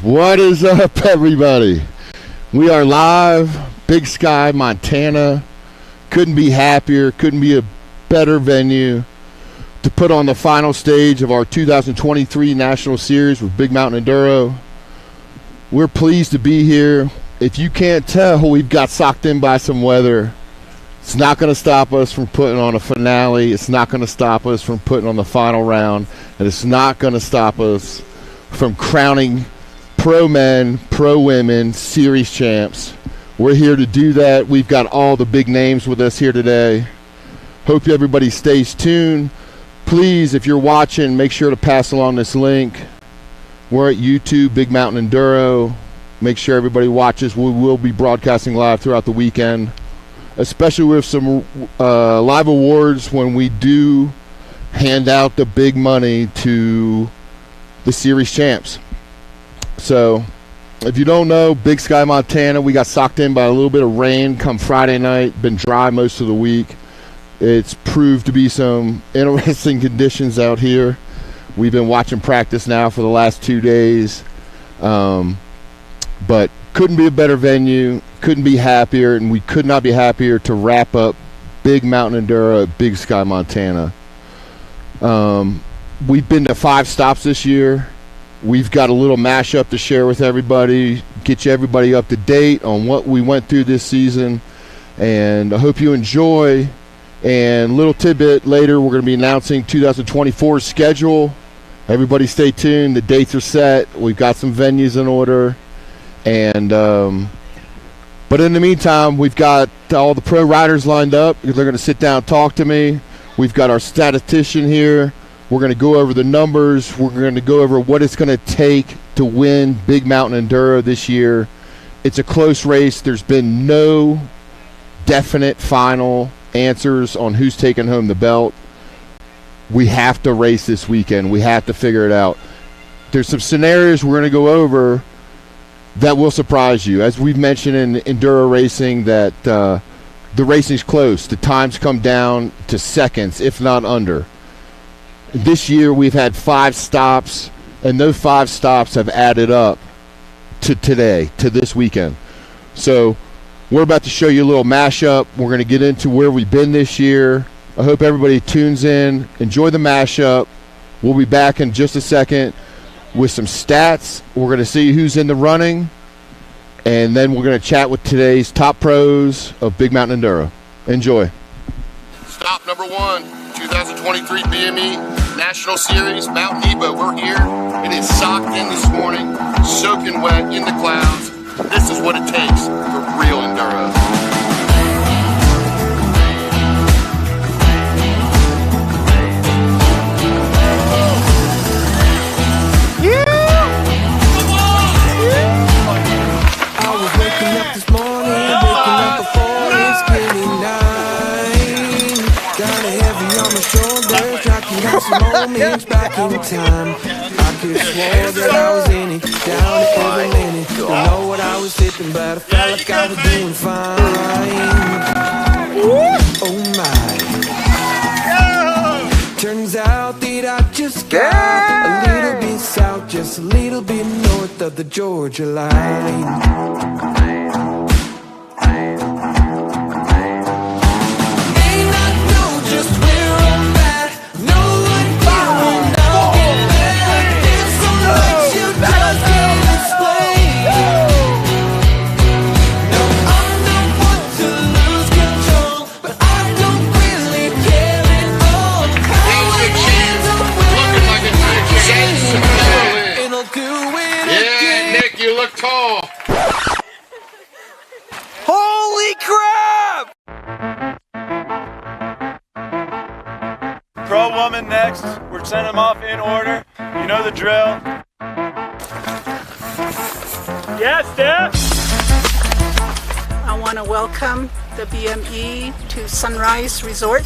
What is up, everybody? We are live, Big Sky, Montana. Couldn't be happier, couldn't be a better venue to put on the final stage of our 2023 National Series with Big Mountain Enduro. We're pleased to be here. If you can't tell, we've got socked in by some weather. It's not going to stop us from putting on a finale. It's not going to stop us from putting on the final round. And it's not going to stop us from crowning pro men, pro women, series champs. We're here to do that. We've got all the big names with us here today. Hope everybody stays tuned. Please, if you're watching, make sure to pass along this link. We're at YouTube, Big Mountain Enduro. Make sure everybody watches. We will be broadcasting live throughout the weekend, especially with some live awards when we do hand out the big money to the series champs. So, if you don't know, Big Sky, Montana, we got socked in by a little bit of rain come Friday night. Been dry most of the week. It's proved to be some interesting conditions out here. We've been watching practice now for the last 2 days. But couldn't be a better venue. Couldn't be happier. And we could not be happier to wrap up Big Mountain Enduro at Big Sky, Montana. We've been to 5 stops this year. We've got a little mashup to share with everybody, get you everybody up to date on what we went through this season, and I hope you enjoy. And little tidbit later, we're going to be announcing 2024's schedule. Everybody stay tuned. The dates are set. We've got some venues in order, and but in the meantime, we've got all the pro riders lined up. They're going to sit down and talk to me. We've got our statistician here. We're going to go over the numbers. We're going to go over what it's going to take to win Big Mountain Enduro this year. It's a close race. There's been no definite final answers on who's taking home the belt. We have to race this weekend. We have to figure it out. There's some scenarios we're going to go over that will surprise you. As we've mentioned in Enduro racing, that the racing's close. The times come down to seconds, if not under. This year we've had 5 stops, and those 5 stops have added up to today, to this weekend. So we're about to show you a little mashup. We're going to get into where we've been this year. I hope everybody tunes in. Enjoy the mashup. We'll be back in just a second with some stats. We're going to see who's in the running, and then we're going to chat with today's top pros of Big Mountain Enduro. Enjoy. Stop number 1, 2023 BME National Series, Mount Nebo. We're here. It is socked in this morning, soaking wet in the clouds. This is what it takes for real enduro. I was waking up this morning, waking up before it's getting 9. Got a heavy on my shoulders, tracking out some moments back in time. I could have swore that I was in it, down it every minute. Don't know what I was sipping, but I felt like I was doing fine. Oh my. Turns out that I just got a little bit south, just a little bit north of the Georgia line. Tall. Holy crap! Pro woman next. We're sending them off in order. You know the drill. Yes, Steph? I want to welcome the BME to Sunrise Resort.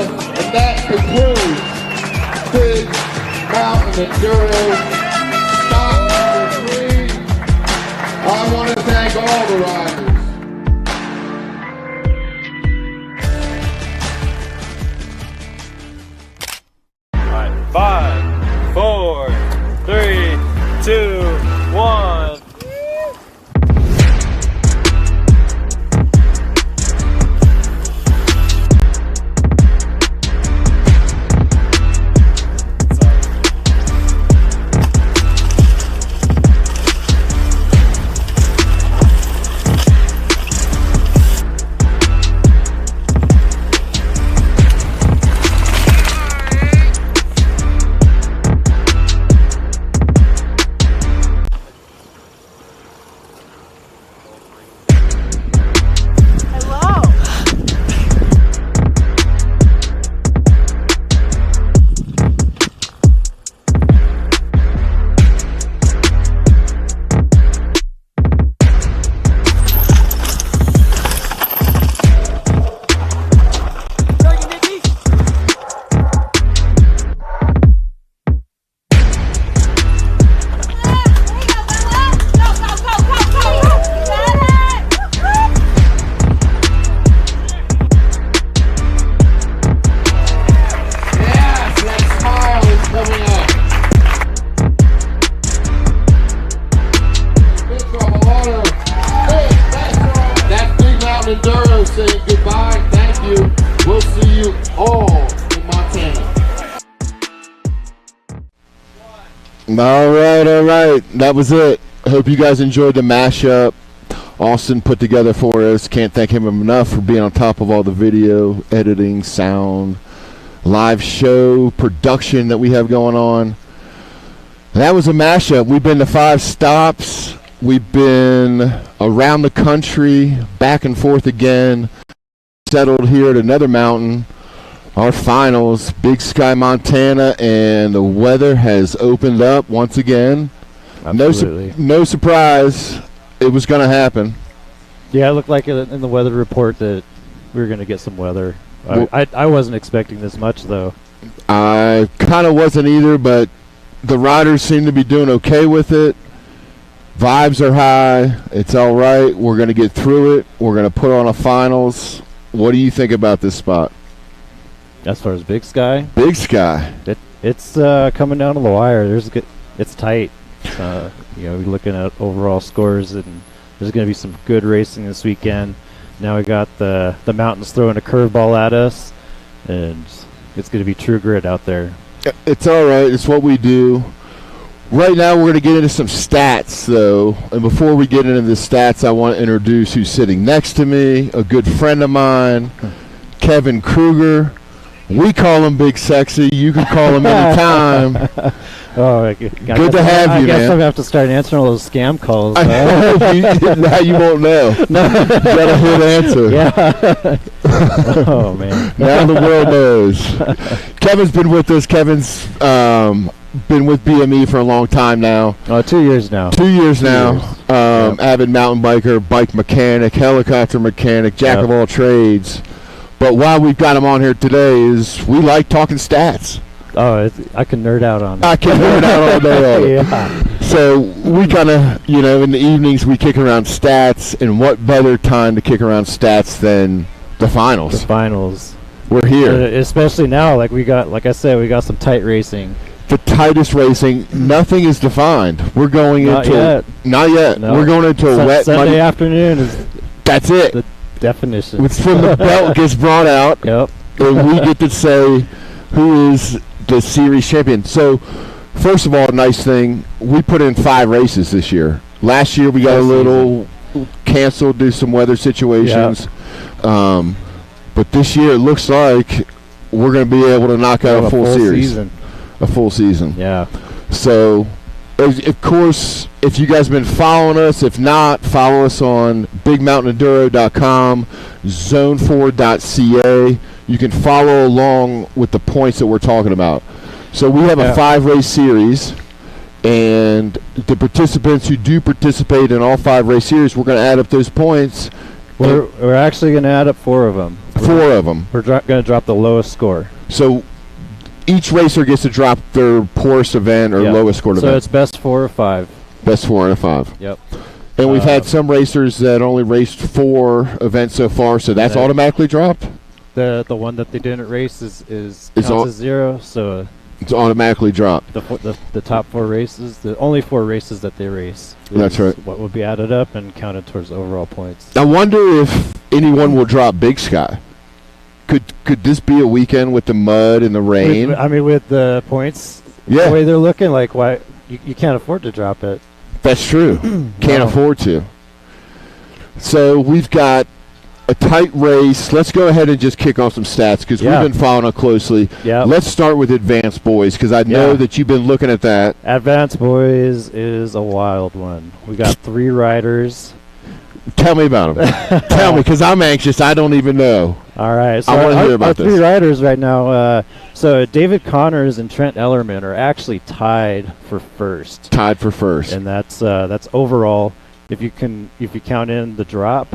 And that concludes Big Mountain Enduro Stop number 3. I want to thank all the riders. All right, 5, 4, 3, 2, 1. Enduro saying goodbye, thank you. We'll see you all in Montana. All right. That was it. Hope you guys enjoyed the mashup Austin put together for us. Can't thank him enough for being on top of all the video, editing, sound, live show, production that we have going on. That was a mashup. We've been to 5 stops. We've been around the country, back and forth again. Settled here at another mountain. Our finals, Big Sky, Montana, and the weather has opened up once again. Absolutely. No surprise. It was going to happen. Yeah, it looked like in the weather report that we were going to get some weather. Well, I wasn't expecting this much, though. I kind of wasn't either, but the riders seem to be doing okay with it. Vibes are high. It's all right. We're going to get through it. We're going to put on a finals. What do you think about this spot? As far as Big Sky? Big Sky. It's coming down to the wire. It's tight. We're looking at overall scores, and there's going to be some good racing this weekend. Now we got the mountains throwing a curveball at us, and it's going to be true grit out there. It's all right. It's what we do. Right now, we're going to get into some stats, though. And before we get into the stats, I want to introduce who's sitting next to me, a good friend of mine, Kevin Kruger. We call him Big Sexy. You can call him anytime. Good to have you, I guess man. I'm going to have to start answering all those scam calls. Now you won't know. You got a good answer. Yeah. Oh, man. Now the world knows. Kevin's been with us. Kevin's been with BME for a long time now. 2 years now. 2 years now. Yep. Avid mountain biker, bike mechanic, helicopter mechanic, jack of all trades. But why we've got him on here today is we like talking stats. Oh, I can nerd out on it. I can nerd out all day on it. Yeah. So we kind of, in the evenings we kick around stats, and what better time to kick around stats than the finals? The finals. We're here. Especially now, like I said, we got some tight racing. The tightest racing. Nothing is defined. We're going Not into yet. Not yet. No. We're going into a wet Sunday Monday afternoon is That's it. the definition. It's when the belt gets brought out, Yep. and we get to say who is the series champion. So, first of all, a nice thing, we put in 5 races this year. Last year we got a little canceled due to some weather situations. But this year it looks like we're going to be able to knock out a full series. Season. A full season. Yeah. So, of course, if you guys have been following us, if not, follow us on bigmountainenduro.com, zone4.ca. You can follow along with the points that we're talking about. So we have a 5-race series, and the participants who do participate in all 5 race series, we're going to add up those points. We're actually going to add up 4 of them. 4 of them. We're going to drop the lowest score. So each racer gets to drop their poorest event or Yep. lowest scored So event. it's best 4 or 5. Best 4 out of 5. Yep. And we've had some racers that only raced 4 events so far, so that's Yeah. automatically dropped. The one that they didn't race is It's counts as 0. So It's automatically dropped. the top 4 races, the only 4 races that they race, That's is right. what will be added up and counted towards overall points. I wonder if anyone will drop Big Sky. Could this be a weekend with the mud and the rain? With the points, Yeah. the way they're looking, like why you can't afford to drop it. That's true. Can't No. afford to. So we've got a tight race. Let's go ahead and just kick off some stats because Yeah. we've been following up closely. Yeah. Let's start with Advanced Boys because I know Yeah. that you've been looking at that. Advanced Boys is a wild one. We got 3 riders. Tell me about them. Tell me because I'm anxious. I don't even know. All right, so I wanna our, hear about our 3 this. riders right now. So David Connors and Trent Ellerman are actually tied for first, Tied for first. and that's overall. If you count in the drop,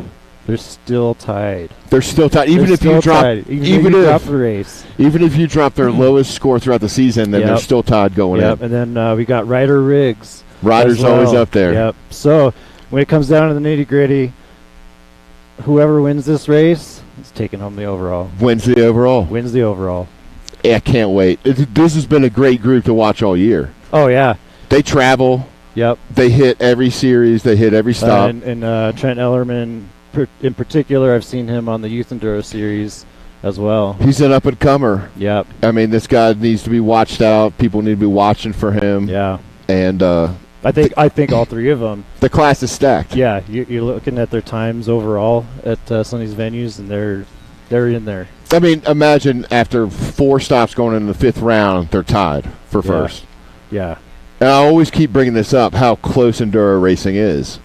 they're still tied. They're still tied. Even They're if you still drop, tied. even if you drop if the race. even if you drop their lowest score throughout the season, then they're Yep. still tied going Yep, in. and then we got Ryder Riggs. Ryder's as well. always up there. Yep. So when it comes down to the nitty gritty, whoever wins this race is taking home the overall. Wins the overall. Wins the overall. Yeah, I can't wait. This has been a great group to watch all year. Oh yeah. They travel. Yep. They hit every series. They hit every stop. And Trent Ellerman, in particular, I've seen him on the Youth Enduro Series as well. He's an up-and-comer. Yep. I mean, this guy needs to be watched out. People need to be watching for him. Yeah. And I think all 3 of them. the class is stacked. Yeah. You're looking at their times overall at some of these venues, and they're in there. I mean, imagine after 4 stops going into the 5th round, they're tied for first. Yeah. And I always keep bringing this up, how close enduro racing is.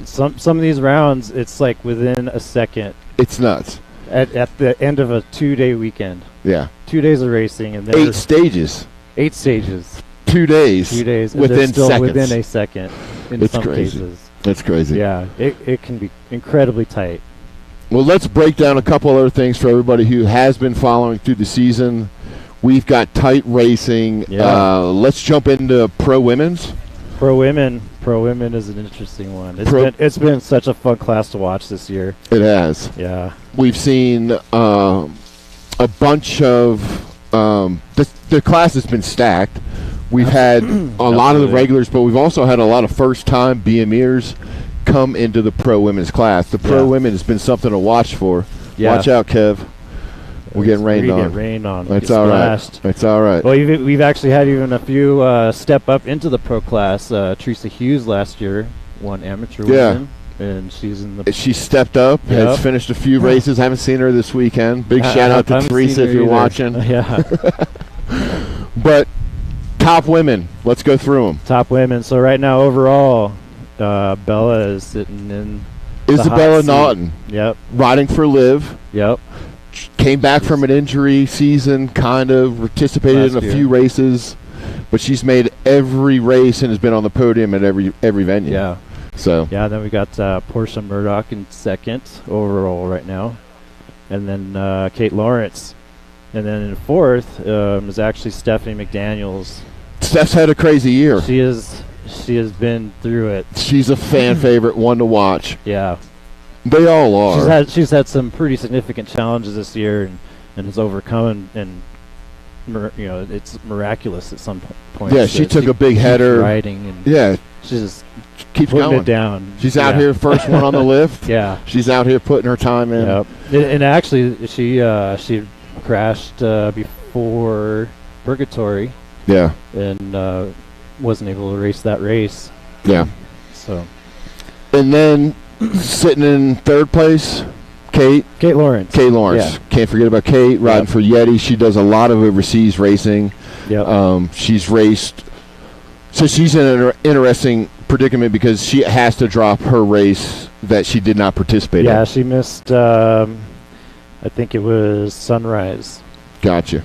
Some of these rounds, it's like within a second It's nuts. at the end of a 2-day weekend. Yeah. 2 days of racing, and 8 stages. 8 stages. 2 days. 2 days and Within they're still seconds. within a second in It's some crazy. cases. That's crazy. Yeah, it can be incredibly tight. Well, let's break down a couple other things for everybody who has been following through the season. We've got tight racing. Yeah. Let's jump into pro women's. Pro women is an interesting one. It's been such a fun class to watch this year. It has. Yeah. We've seen a bunch of the class has been stacked. We've had a lot of the regulars, but we've also had a lot of first-time BMEers come into the pro women's class. The pro women has been something to watch for. Yeah. Watch out, Kev. We're getting rained on. Get rained on. That's Get all right. splashed. That's all right. Well, we've actually had even a few step up into the pro class. Teresa Hughes last year won amateur women, and she's in the. She stepped up, Yep. has finished a few races. Haven't seen her this weekend. Big shout out to haven't Teresa seen if her you're either. watching. Yeah. But top women, let's go through them. Top women. So right now, overall, Bella is sitting in. the hot Isabella seat. Naughton, Yep. riding for Liv. Yep. Came back from an injury season, kind of participated Last in a year. few races, but she's made every race and has been on the podium at every venue. Yeah. So Yeah. Then we got Portia Murdoch in second overall right now, and then Kate Lawrence, and then in fourth is actually Stephanie McDaniels. Steph's had a crazy year. She has been through it. She's a fan favorite, one to watch. Yeah. They all are. She's had some pretty significant challenges this year and has overcome and it's miraculous at some point. Yeah, she took a big keeps header. riding and Yeah, she's just keeps putting going. it down. She's out Yeah. here, first one on the lift. Yeah. She's out here putting her time in. Yep. And actually, she crashed before Purgatory Yeah, and wasn't able to race that race. yeah. So And then sitting in third place, Kate Lawrence. Lawrence. Yeah. Can't forget about Kate riding Yep. for Yeti. She does a lot of overseas racing. Yep. She's raced. So she's in an interesting predicament because she has to drop her race that she did not participate Yeah, in. she missed. I think it was Sunrise. Gotcha.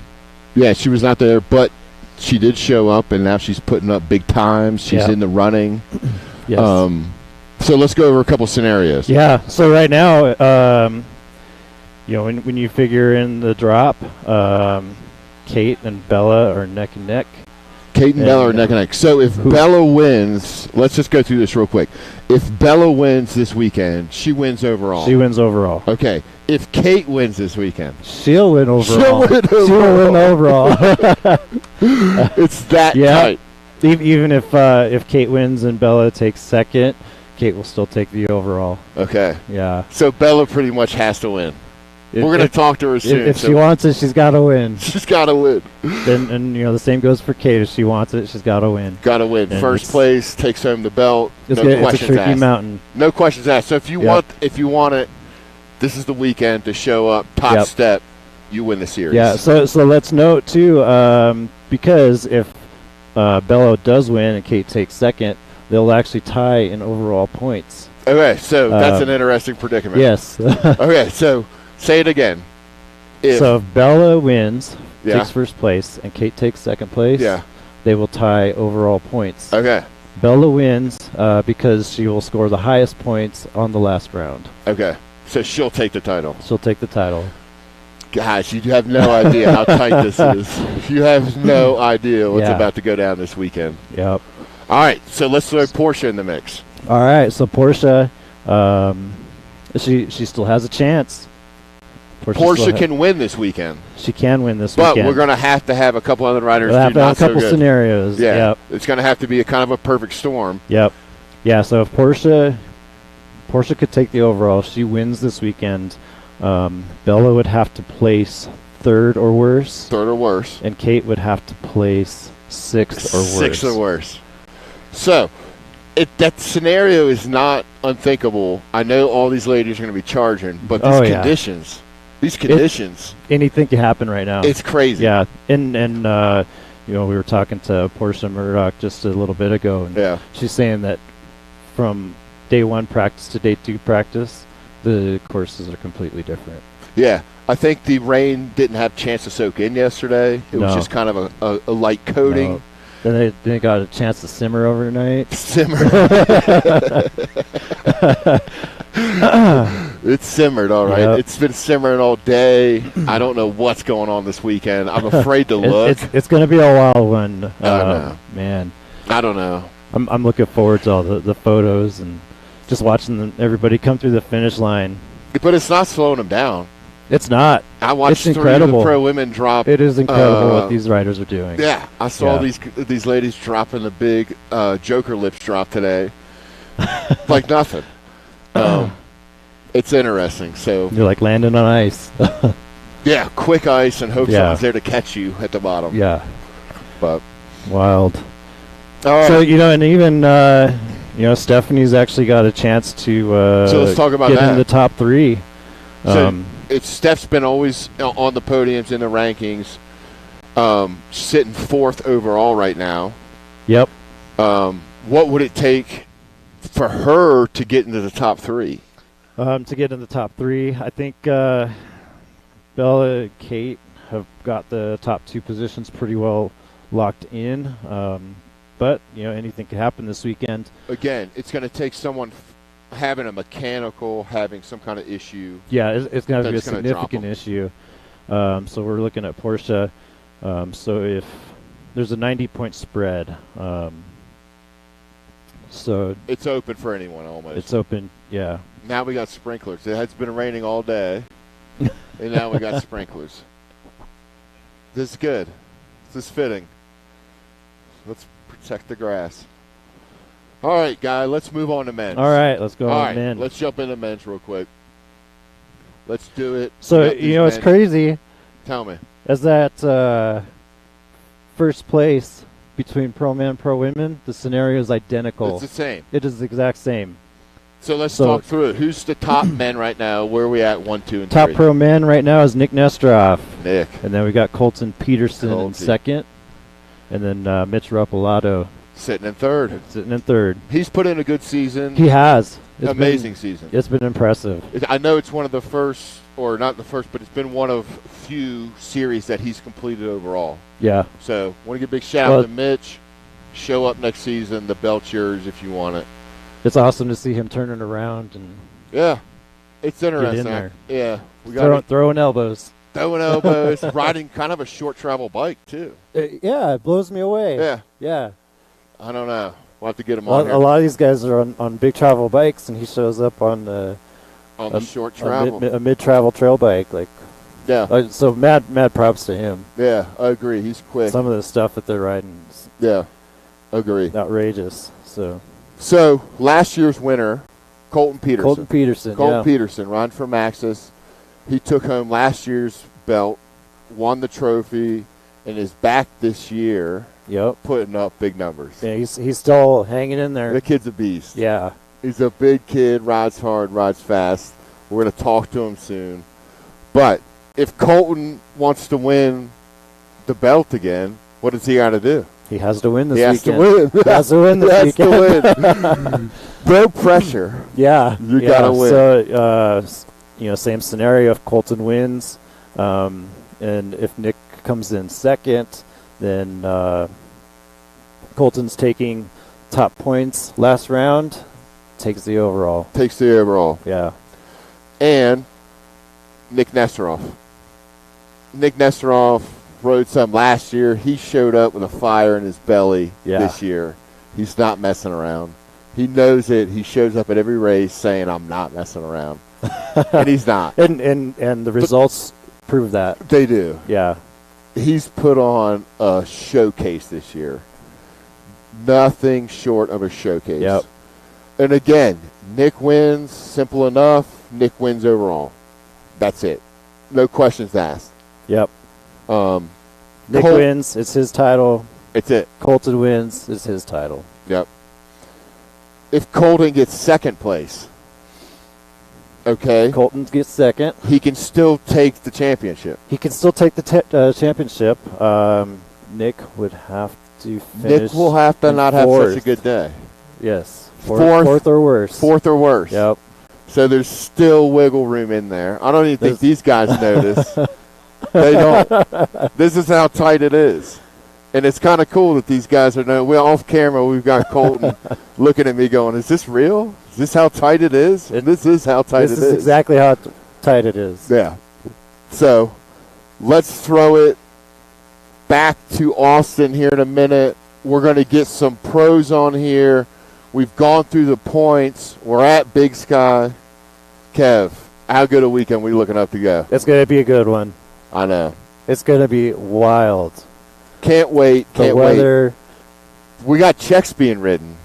Yeah, she was not there, but she did show up, and now she's putting up big times. She's Yeah. in the running. Yes. So let's go over a couple scenarios. Yeah. So right now, when you figure in the drop, Kate and Bella are neck and neck. Kate and Bella are neck and neck. So if Bella wins, let's just go through this real quick. If Bella wins this weekend, she wins overall. She wins overall. Okay. If Kate wins this weekend, she'll win overall. She'll win overall. It's that tight. Even if Kate wins and Bella takes second, Kate will still take the overall. Okay. Yeah. So Bella pretty much has to win. We're going to talk to her soon. If she wants it, she's got to win. She's got to win. And the same goes for Kate. If she wants it, she's got to win. Got to win. And First place takes home the belt. It's No questions a tricky asked. mountain. No questions asked. So if you want it, this is the weekend to show up. Top step, you win the series. Yeah. So let's note too, because if Bella does win and Kate takes second, they'll actually tie in overall points. Okay. So that's an interesting predicament. Yes. Okay. So. Say it again. So if Bella wins, takes first place, and Kate takes second place, they will tie overall points. Okay. Bella wins because she will score the highest points on the last round. Okay. So she'll take the title. She'll take the title. Guys, you have no idea how tight this is. You have no idea what's about to go down this weekend. Yep. All right. So let's throw Portia in the mix. All right. So Portia, she still has a chance. Portia can win this weekend. She can win this weekend. But we're going to have a couple other riders we'll have do to not have a couple so good. scenarios. Yeah. Yep. It's going to have to be a kind of a perfect storm. Yep. Yeah, so if Portia could take the overall, she wins this weekend, Bella would have to place third or worse. Third or worse. And Kate would have to place sixth or worse. Sixth or worse. So, that scenario is not unthinkable. I know all these ladies are going to be charging, but these conditions... These conditions. Anything can happen right now. It's crazy. Yeah. And we were talking to Portia Murdoch just a little bit ago, and she's saying that from day one practice to day two practice, the courses are completely different. Yeah. I think the rain didn't have a chance to soak in yesterday. It was just kind of a light coating. No. Then they got a chance to simmer overnight. Simmer. It's simmered, all right. Yep. It's been simmering all day. I don't know what's going on this weekend. I'm afraid to look. It's going to be a wild one. I don't know. Man. I don't know. I'm looking forward to all the photos and just watching everybody come through the finish line. But it's not slowing them down. It's not. I watched it's 3 of the pro women drop. It is incredible what these riders are doing. Yeah, I saw these ladies dropping the big Joker lips drop today. Like nothing. It's interesting. So you're like landing on ice. Yeah, quick ice and hope someone's there to catch you at the bottom. Yeah. But wild. All right. So, and even Stephanie's actually got a chance to so let's talk about get in the top 3. Steph's been always on the podiums in the rankings, sitting 4th overall right now. Yep. What would it take for her to get into the top 3? To get in the top 3, I think Bella and Kate have got the top 2 positions pretty well locked in. But, anything could happen this weekend. Again, it's going to take someone having a mechanical, having some kind of issue. Yeah, it's going to be a significant issue. So we're looking at Portia. So if there's a 90-point spread, so it's open for anyone almost. It's open, yeah. Now we got sprinklers. It has been raining all day, and now we got sprinklers. This is good. This is fitting. Let's protect the grass. All right, guy, let's move on to men's. All right, let's go on to men's. Let's jump into men's real quick. Let's do it. So, it's crazy. Tell me. As that first place between pro men, pro women, the scenario is identical. It's the same. It is the exact same. So let's talk through it. Who's the top men right now? Where are we at? 1, 2, and 3? Top pro men right now is Nick Nestroff. Nick. And then we got Colton Peterson in second. And then Mitch Ruppalato. Sitting in third. He's put in a good season. He has. Amazing season. It's been impressive. I know it's one of the first, or not the first, but it's been one of few series that he's completed overall. Yeah. So, want to give a big shout out to Mitch. Show up next season. The belt's yours if you want it. It's awesome to see him turning around. And It's interesting. Get in there. Yeah, we got Throwing elbows. throwing elbows, riding kind of a short travel bike too. Yeah, it blows me away. Yeah, Yeah. I don't know. We'll have to get him A on here. lot of these guys are on big travel bikes, and he shows up on the short travel. a mid-travel trail bike. Like, Yeah, so mad props to him. yeah, I agree. He's quick. Some of the stuff that they're riding is Yeah, agree. outrageous. So last year's winner, Colton Peterson. Colton Peterson, riding for Maxis. He took home last year's belt, won the trophy, and is back this year. Yep. Putting up big numbers. Yeah, he's still hanging in there. The kid's a beast. Yeah. He's a big kid, rides hard, rides fast. We're going to talk to him soon. But if Colton wants to win the belt again, what does he got to do? He has to win this He weekend. He has to win this weekend. To win. No pressure. Yeah. You got to win. So, same scenario if Colton wins. And if Nick comes in second, then Colton's taking top points last round, takes the overall. Yeah. And Nick Nesteroff. Nick Nesteroff rode some last year. He showed up with a fire in his belly this year. He's not messing around. He knows it. He shows up at every race saying, I'm not messing around. And he's not. And the results prove that. They do. Yeah. He's put on a showcase this year. Nothing short of a showcase. Yep. And again, Nick wins, simple enough. Nick wins overall. That's it. No questions asked. Yep. Nick wins, it's his title. It's it. Colton wins, it's his title. Yep. If Colton gets second place, okay. Colton gets second. He can still take the championship. He can still take the championship. Nick would have to finish. Nick will have to not have such a good day. Yes. Fourth or worse. Fourth or worse. Yep. So there's still wiggle room in there. I don't even think these guys know this. They don't. This is how tight it is. And it's kind of cool that these guys are knowing. We're off camera. We've got Colton looking at me going, is this real? Is this how tight it is? This is how tight it is. This is exactly how tight it is. Yeah. So let's throw it back to Austin here in a minute. We're going to get some pros on here. We've gone through the points. We're at Big Sky. Kev, how good a weekend are we looking up to go? It's going to be a good one. I know. It's going to be wild. Can't wait. The weather. We got checks being ridden.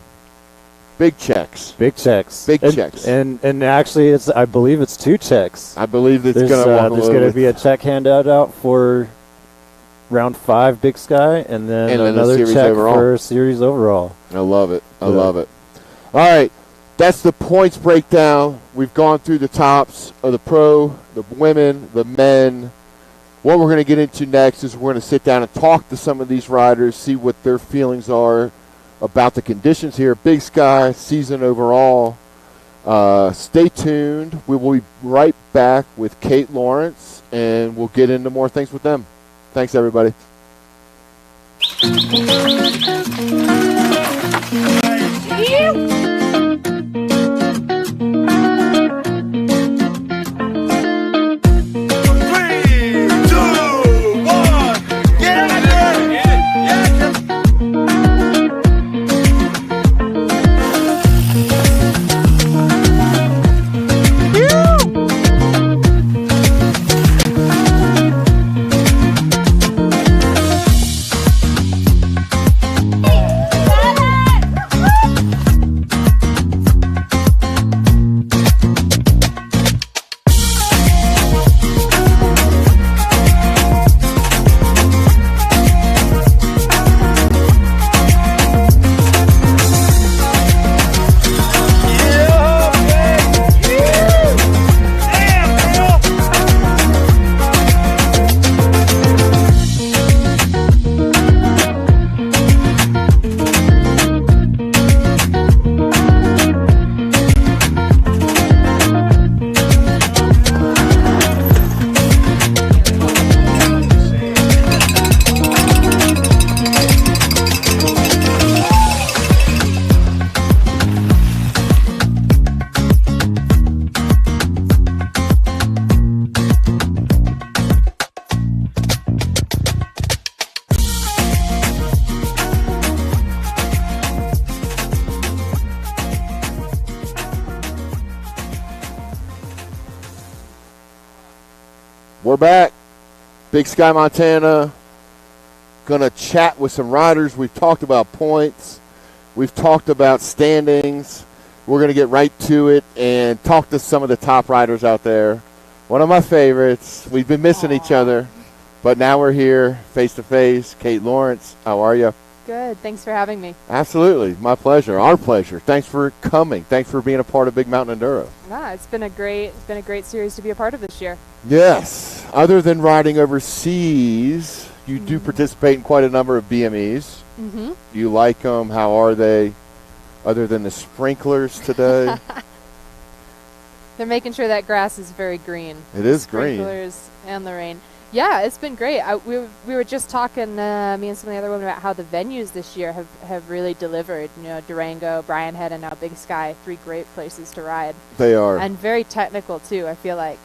Big checks. Big checks. Checks. And actually, I believe it's 2 checks. I believe it's going to there's going to be a check handout out for round 5 Big Sky, and then another check for series overall. I love it. I love it. All right. That's the points breakdown. We've gone through the tops of the pro, the women, the men. What we're going to get into next is we're going to sit down and talk to some of these riders, see what their feelings are about the conditions here. Big Sky season overall. Stay tuned. We will be right back with Kate Lawrence, and we'll get into more things with them. Thanks, everybody. We're back. Big Sky, Montana. Going to chat with some riders. We've talked about points. We've talked about standings. We're going to get right to it and talk to some of the top riders out there. One of my favorites. We've been missing each other, but now we're here face-to-face. Kate Lawrence, how are you? Good. Thanks for having me. Absolutely. My pleasure. Our pleasure. Thanks for coming. Thanks for being a part of Big Mountain Enduro. It's been a great series to be a part of this year. Yes. Other than riding overseas, you do participate in quite a number of BMEs. Mm-hmm. You like them? How are they? Other than the sprinklers today? They're making sure that grass is very green. It is green. Sprinklers and the rain. Yeah, it's been great. We were just talking, me and some of the other women, about how the venues this year have really delivered. You know, Durango, Bryan Head, and now Big Sky, 3 great places to ride. They are. And very technical, too, I feel like,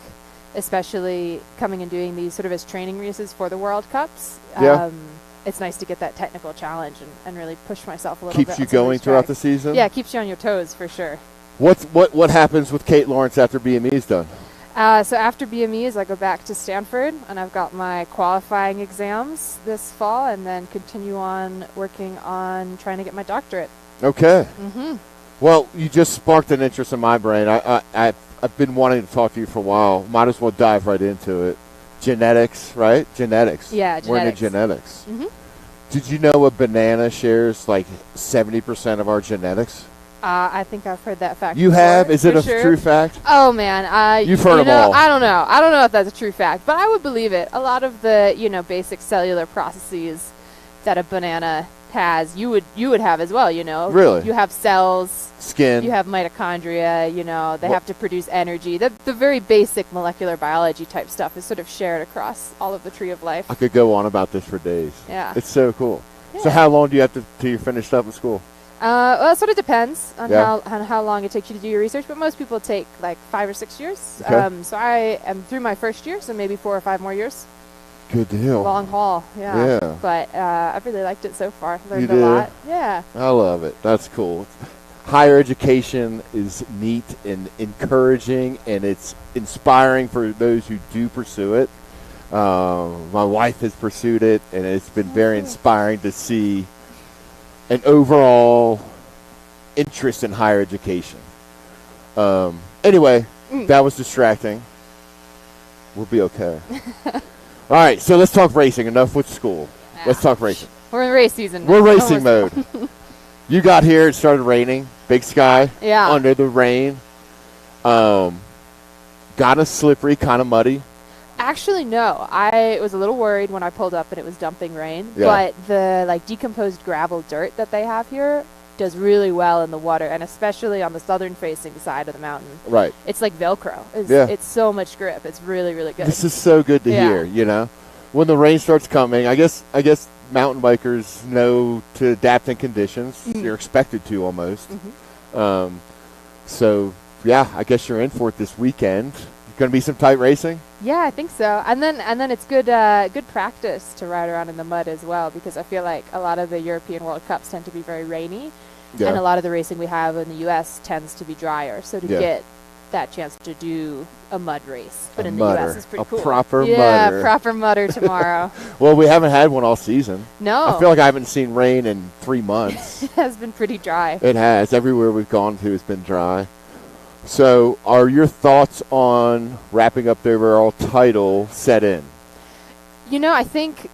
especially coming and doing these sort of as training races for the World Cups. Yeah. It's nice to get that technical challenge and really push myself a little bit. Keeps you going throughout the season? Yeah, keeps you on your toes, for sure. What happens with Kate Lawrence after BME's done? So after BMEs, I go back to Stanford, and I've got my qualifying exams this fall, and then continue on working on trying to get my doctorate. Okay. Mm-hmm. Well, you just sparked an interest in my brain. I've been wanting to talk to you for a while. Might as well dive right into it. Genetics, right? Genetics. Yeah, We're into genetics. genetics. Mm-hmm. Did you know a banana shares like 70% of our genetics? I think I've heard that fact You before, have? Is it for a sure. true fact? Oh, man. You've heard them all. I don't know. I don't know if that's a true fact, but I would believe it. A lot of the, basic cellular processes that a banana has, you would have as well, Really? You have cells. Skin. You have mitochondria, they have to produce energy. The very basic molecular biology type stuff is sort of shared across all of the tree of life. I could go on about this for days. Yeah. It's so cool. Yeah. So how long do you have till you're finished up with school? Well, it sort of depends on Yeah. how long it takes you to do your research, but most people take like 5 or 6 years. Okay. So I am through my first year, so maybe 4 or 5 more years. Good deal. Long haul, yeah. Yeah. But I've really liked it so far. Learned You a did? lot. Yeah. I love it. That's cool. Higher education is neat and encouraging, and it's inspiring for those who do pursue it. My wife has pursued it, and it's been very inspiring to see an overall interest in higher education. Anyway, that was distracting. We'll be okay. All right, so let's talk racing. Enough with school. Let's talk racing. We're in race season. We're racing mode. You got here, it started raining. Big Sky. Yeah. Under the rain. Got us slippery, kind of muddy. Actually, no. I was a little worried when I pulled up and it was dumping rain. Yeah. But the decomposed gravel dirt that they have here does really well in the water, and especially on the southern-facing side of the mountain. Right. It's like Velcro. Yeah. It's so much grip. It's really, really good. This is so good to Yeah. hear, When the rain starts coming, I guess mountain bikers know to adapt in conditions. Mm-hmm. You're expected to almost. So, yeah, I guess you're in for it this weekend. Going to be some tight racing? Yeah, I think so. And then it's good practice to ride around in the mud as well, because I feel like a lot of the European World Cups tend to be very rainy, Yeah. and a lot of the racing we have in the U.S. tends to be drier. So to Yeah. get that chance to do a mud race, but A in mudder. the U.S. is pretty A cool. proper yeah, mudder. proper mudder tomorrow. Well, we haven't had one all season. No, I feel like I haven't seen rain in 3 months. it has been pretty dry. It has. Everywhere we've gone to has been dry. So are your thoughts on wrapping up the overall title set in? I think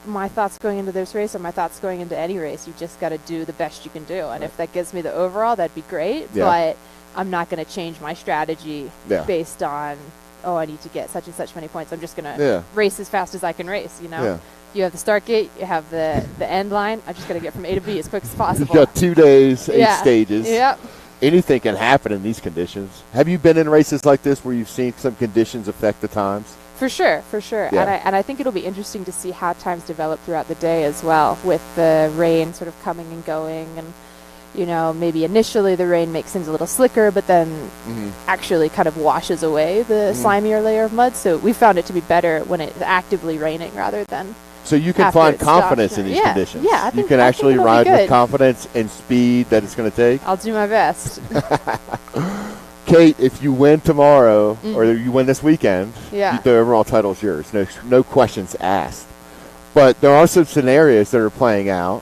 my thoughts going into this race are my thoughts going into any race. You just got to do the best you can do. And if that gives me the overall, that'd be great. Yeah. But I'm not going to change my strategy Yeah. based on, I need to get such and such many points. I'm just going to Yeah. race as fast as I can race, Yeah. You have the start gate, you have the end line. I just got to get from A to B as quick as possible. You've got 2 days, 8 Yeah. stages. Yep. Anything can happen in these conditions. Have you been in races like this where you've seen some conditions affect the times? For sure. Yeah. And I think it'll be interesting to see how times develop throughout the day as well, with the rain sort of coming and going. And, maybe initially the rain makes things a little slicker, but then actually kind of washes away the slimier layer of mud. So we found it to be better when it's actively raining rather than So you can after find it stops. confidence in these Yeah. conditions. Yeah, I you think- can I think actually it'll be ride with good. confidence and speed that it's going to take. I'll do my best. Kate, if you win tomorrow or you win this weekend, Yeah. the overall title is yours. No questions asked. But there are some scenarios that are playing out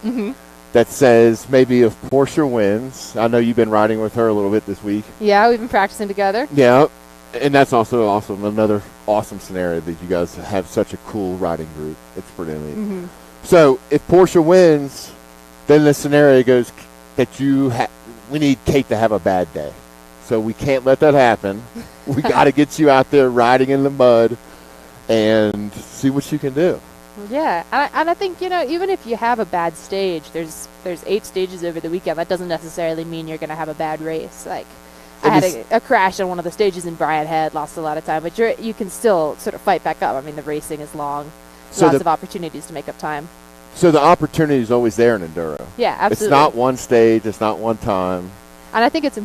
that says maybe if Portia wins, I know you've been riding with her a little bit this week. Yeah, we've been practicing together. Yeah, and that's also awesome. Another awesome scenario that you guys have such a cool riding group. It's pretty neat. So if Portia wins, then the scenario goes that we need Kate to have a bad day. So we can't let that happen. We got to get you out there riding in the mud and see what you can do. Yeah, and I think, even if you have a bad stage, there's 8 stages over the weekend. That doesn't necessarily mean you're going to have a bad race. Like, I had a crash on one of the stages in Brian Head, lost a lot of time, but you can still sort of fight back up. I mean, the racing is long. Lots of opportunities to make up time. So the opportunity is always there in Enduro. Yeah, absolutely. It's not one stage. It's not one time. And I think it's,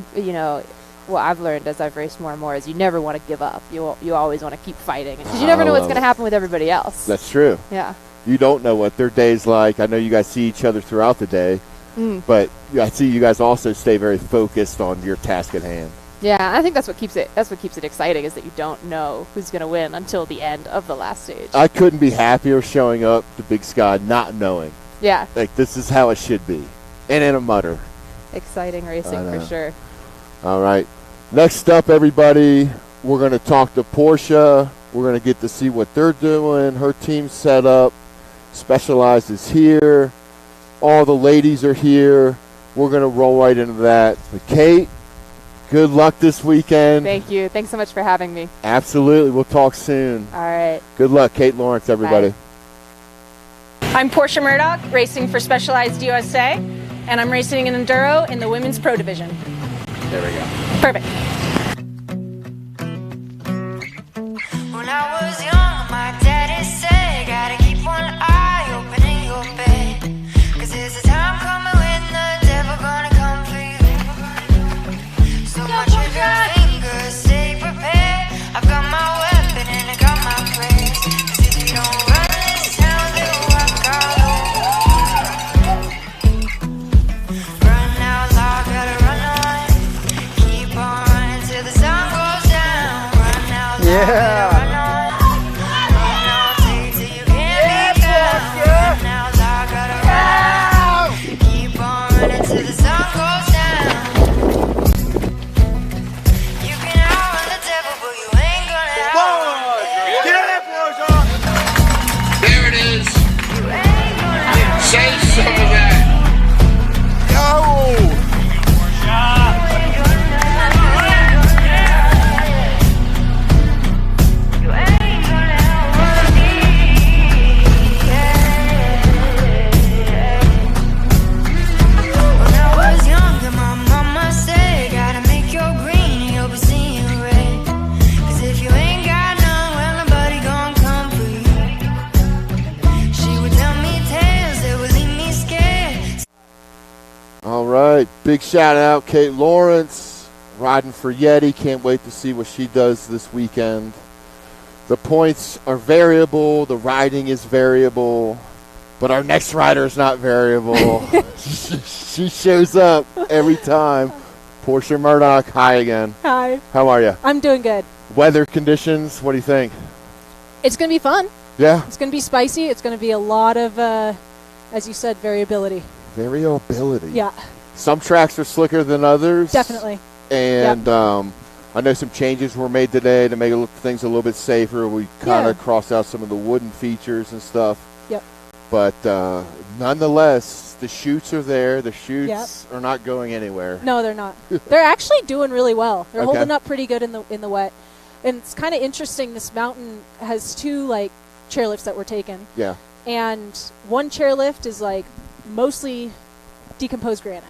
what I've learned as I've raced more and more is you never want to give up. You always want to keep fighting because you never know what's going to happen with everybody else. That's true. Yeah. You don't know what their day's like. I know you guys see each other throughout the day, but I see you guys also stay very focused on your task at hand. Yeah, I think that's what keeps it exciting is that you don't know who's going to win until the end of the last stage. I couldn't be happier showing up to Big Sky not knowing. Yeah. Like, this is how it should be. And in a mutter. Exciting racing for sure. All right. Next up, everybody, we're going to talk to Portia. We're going to get to see what they're doing. Her team's set up. Specialized is here. All the ladies are here. We're going to roll right into that. But Kate, good luck this weekend. Thank you. Thanks so much for having me. Absolutely. We'll talk soon. All right. Good luck, Kate Lawrence, everybody. Bye. I'm Portia Murdoch, racing for Specialized USA, and I'm racing in Enduro in the Women's Pro Division. There we go. Perfect. When I was young, my daddy said, gotta keep one eye open in your bed. 'Cause there's a time coming when the devil gonna come for you. So my trigger finger, stay prepared. I've got my weapon and I got my prayers. 'Cause if you don't run this town, then walk all over. Run out loud, gotta run on. Keep on running till the sun goes down. Run out loud, gotta run on. Run out, take it till you can't be found. Run out loud, gotta run on. Keep on running till the sun goes down. You can outrun the devil, but you ain't gonna outrun There it is. You ain't gonna Say some of that. You ain't gonna outrun me. When I was younger, my mama said, gotta make your green and you'll be seeing red. 'Cause if you ain't got none, well, nobody gon' come for you. She would tell me tales that would leave me scared. All right. Big shout out, Kate Lawrence, riding for Yeti. Can't wait to see what she does this weekend. The points are variable. The riding is variable. But our next rider is not variable. She shows up every time. Portia Murdoch, hi again. Hi, How are you? I'm doing good. Weather conditions, what do you think? It's going to be fun. Yeah? It's going to be spicy. It's going to be a lot of, as you said, variability. Variability. Yeah, Some tracks are slicker than others. definitely. And I know some changes were made today to make things a little bit safer. We kind of crossed out some of the wooden features and stuff. Yep. But nonetheless, the chutes are there. The chutes are not going anywhere. No, they're not. They're actually doing really well. They're Okay. holding up pretty good in the wet. And it's kind of interesting. This mountain has 2 chairlifts that were taken, Yeah. and one chairlift is mostly decomposed granite.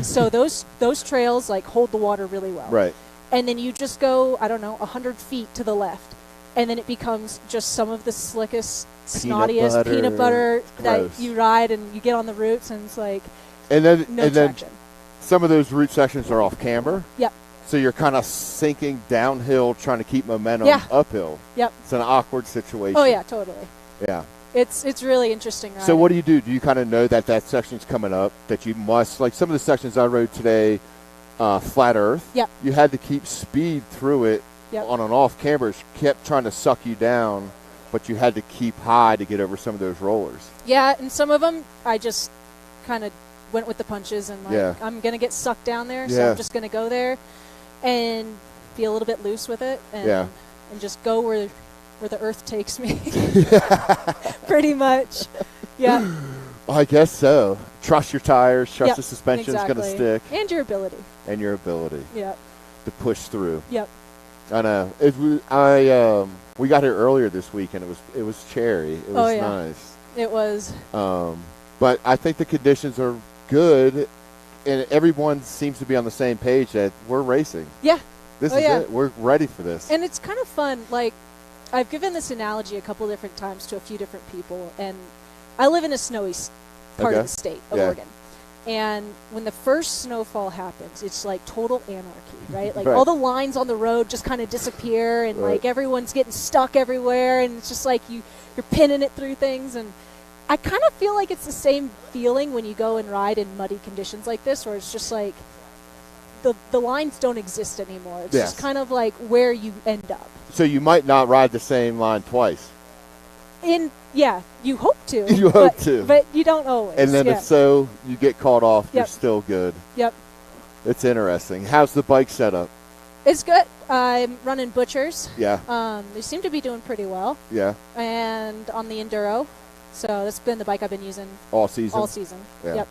So those trails hold the water really well. Right. And then you just go, 100 feet to the left, and then it becomes just some of the slickest, snottiest peanut butter that Gross. you ride, and you get on the routes, and it's And then no traction. some of those route sections are off camber. Yep. So you're kind of sinking downhill, trying to keep momentum uphill. Yep. It's an awkward situation. Oh yeah, totally. Yeah. It's really interesting. So what do you do? Do you kind of know that section's coming up, that you must, like some of the sections I rode today, flat Earth. Yep. You had to keep speed through it Yep. on and off camber. It kept trying to suck you down, but you had to keep high to get over some of those rollers. Yeah, and some of them I just kind of went with the punches and like Yeah. I'm gonna get sucked down there, so Yeah. I'm just gonna go there and be a little bit loose with it and Yeah. and just go where the earth takes me. Pretty much. Yeah. I guess so. Trust your tires. Trust Yep, the suspension's going to exactly. stick, And your ability. and your ability Yep. to push through. Yep. I know. We got here earlier this week, and it was cherry. It was yeah. nice. It was. But I think the conditions are good, and everyone seems to be on the same page that we're racing. Yeah. This Oh, is yeah. it. We're ready for this. And it's kind of fun. Like, I've given this analogy a couple different times to a few different people, and I live in a snowy part Okay. of the state of Yeah. Oregon. And when the first snowfall happens, it's like total anarchy, right? Like Right. all the lines on the road just kind of disappear, and Right. like everyone's getting stuck everywhere, and it's just like you're pinning it through things. And I kind of feel like it's the same feeling when you go and ride in muddy conditions like this, where it's just like the lines don't exist anymore. It's Yes. just kind of like where you end up. So you might not ride the same line twice. Yeah, you hope to. You hope but- to. But you don't always. And then yeah. if so, you get caught off, you're Yep. still good. Yep. It's interesting. How's the bike setup? It's good. I'm running Butchers. Yeah, They seem to be doing pretty well. yeah. And on the Enduro. So that's been the bike I've been using All season. all season. Yeah. Yep.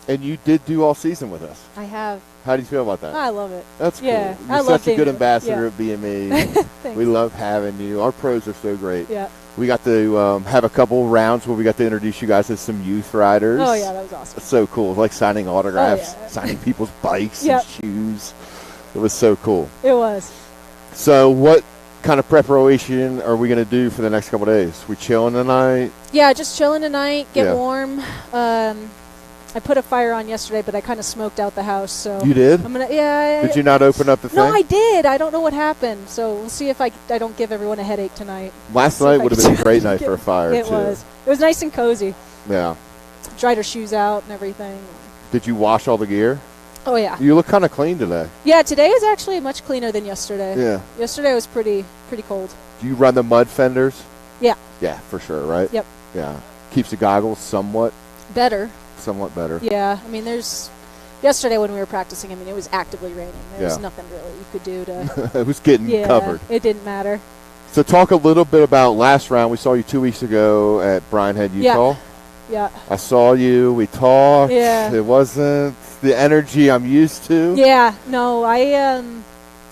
And you did do all season with us. I have. How do you feel about that? I love it. That's yeah, cool. I You're love such a good being- ambassador yeah. at BME. Thanks. We love having you. Our pros are so great. Yeah. We got to have a couple rounds where we got to introduce you guys as some youth riders. Oh, yeah, that was awesome. It's so cool. Like signing autographs, Oh, yeah. signing people's bikes Yep. and shoes. It was so cool. It was. So what kind of preparation are we going to do for the next couple of days? We chilling tonight? Yeah, just chilling tonight, get Yeah. warm. I put a fire on yesterday, but I kind of smoked out the house. So You did? I'm gonna. Yeah. Did you not open up the No, thing? I did. I don't know what happened. So we'll see if I don't give everyone a headache tonight. Last See if night I would have can been a great night get- for a fire, It too. was. It was nice and cozy. Yeah. Dried her shoes out and everything. Did you wash all the gear? Oh yeah. You look kind of clean today. Yeah. Today is actually much cleaner than yesterday. Yeah. Yesterday was pretty cold. Do you run the mud fenders? Yeah. Yeah, for sure, right? Yep. Yeah. Keeps the goggles somewhat Better. better. Yeah. I mean, yesterday when we were practicing, I mean, it was actively raining. There was Yeah. nothing really you could do to. It was getting Yeah. covered. It didn't matter. So talk a little bit about last round. We saw you 2 weeks ago at Bryan Head, Yeah. Utah. Yeah. I saw you. We talked. Yeah. It wasn't the energy I'm used to. Yeah. No, I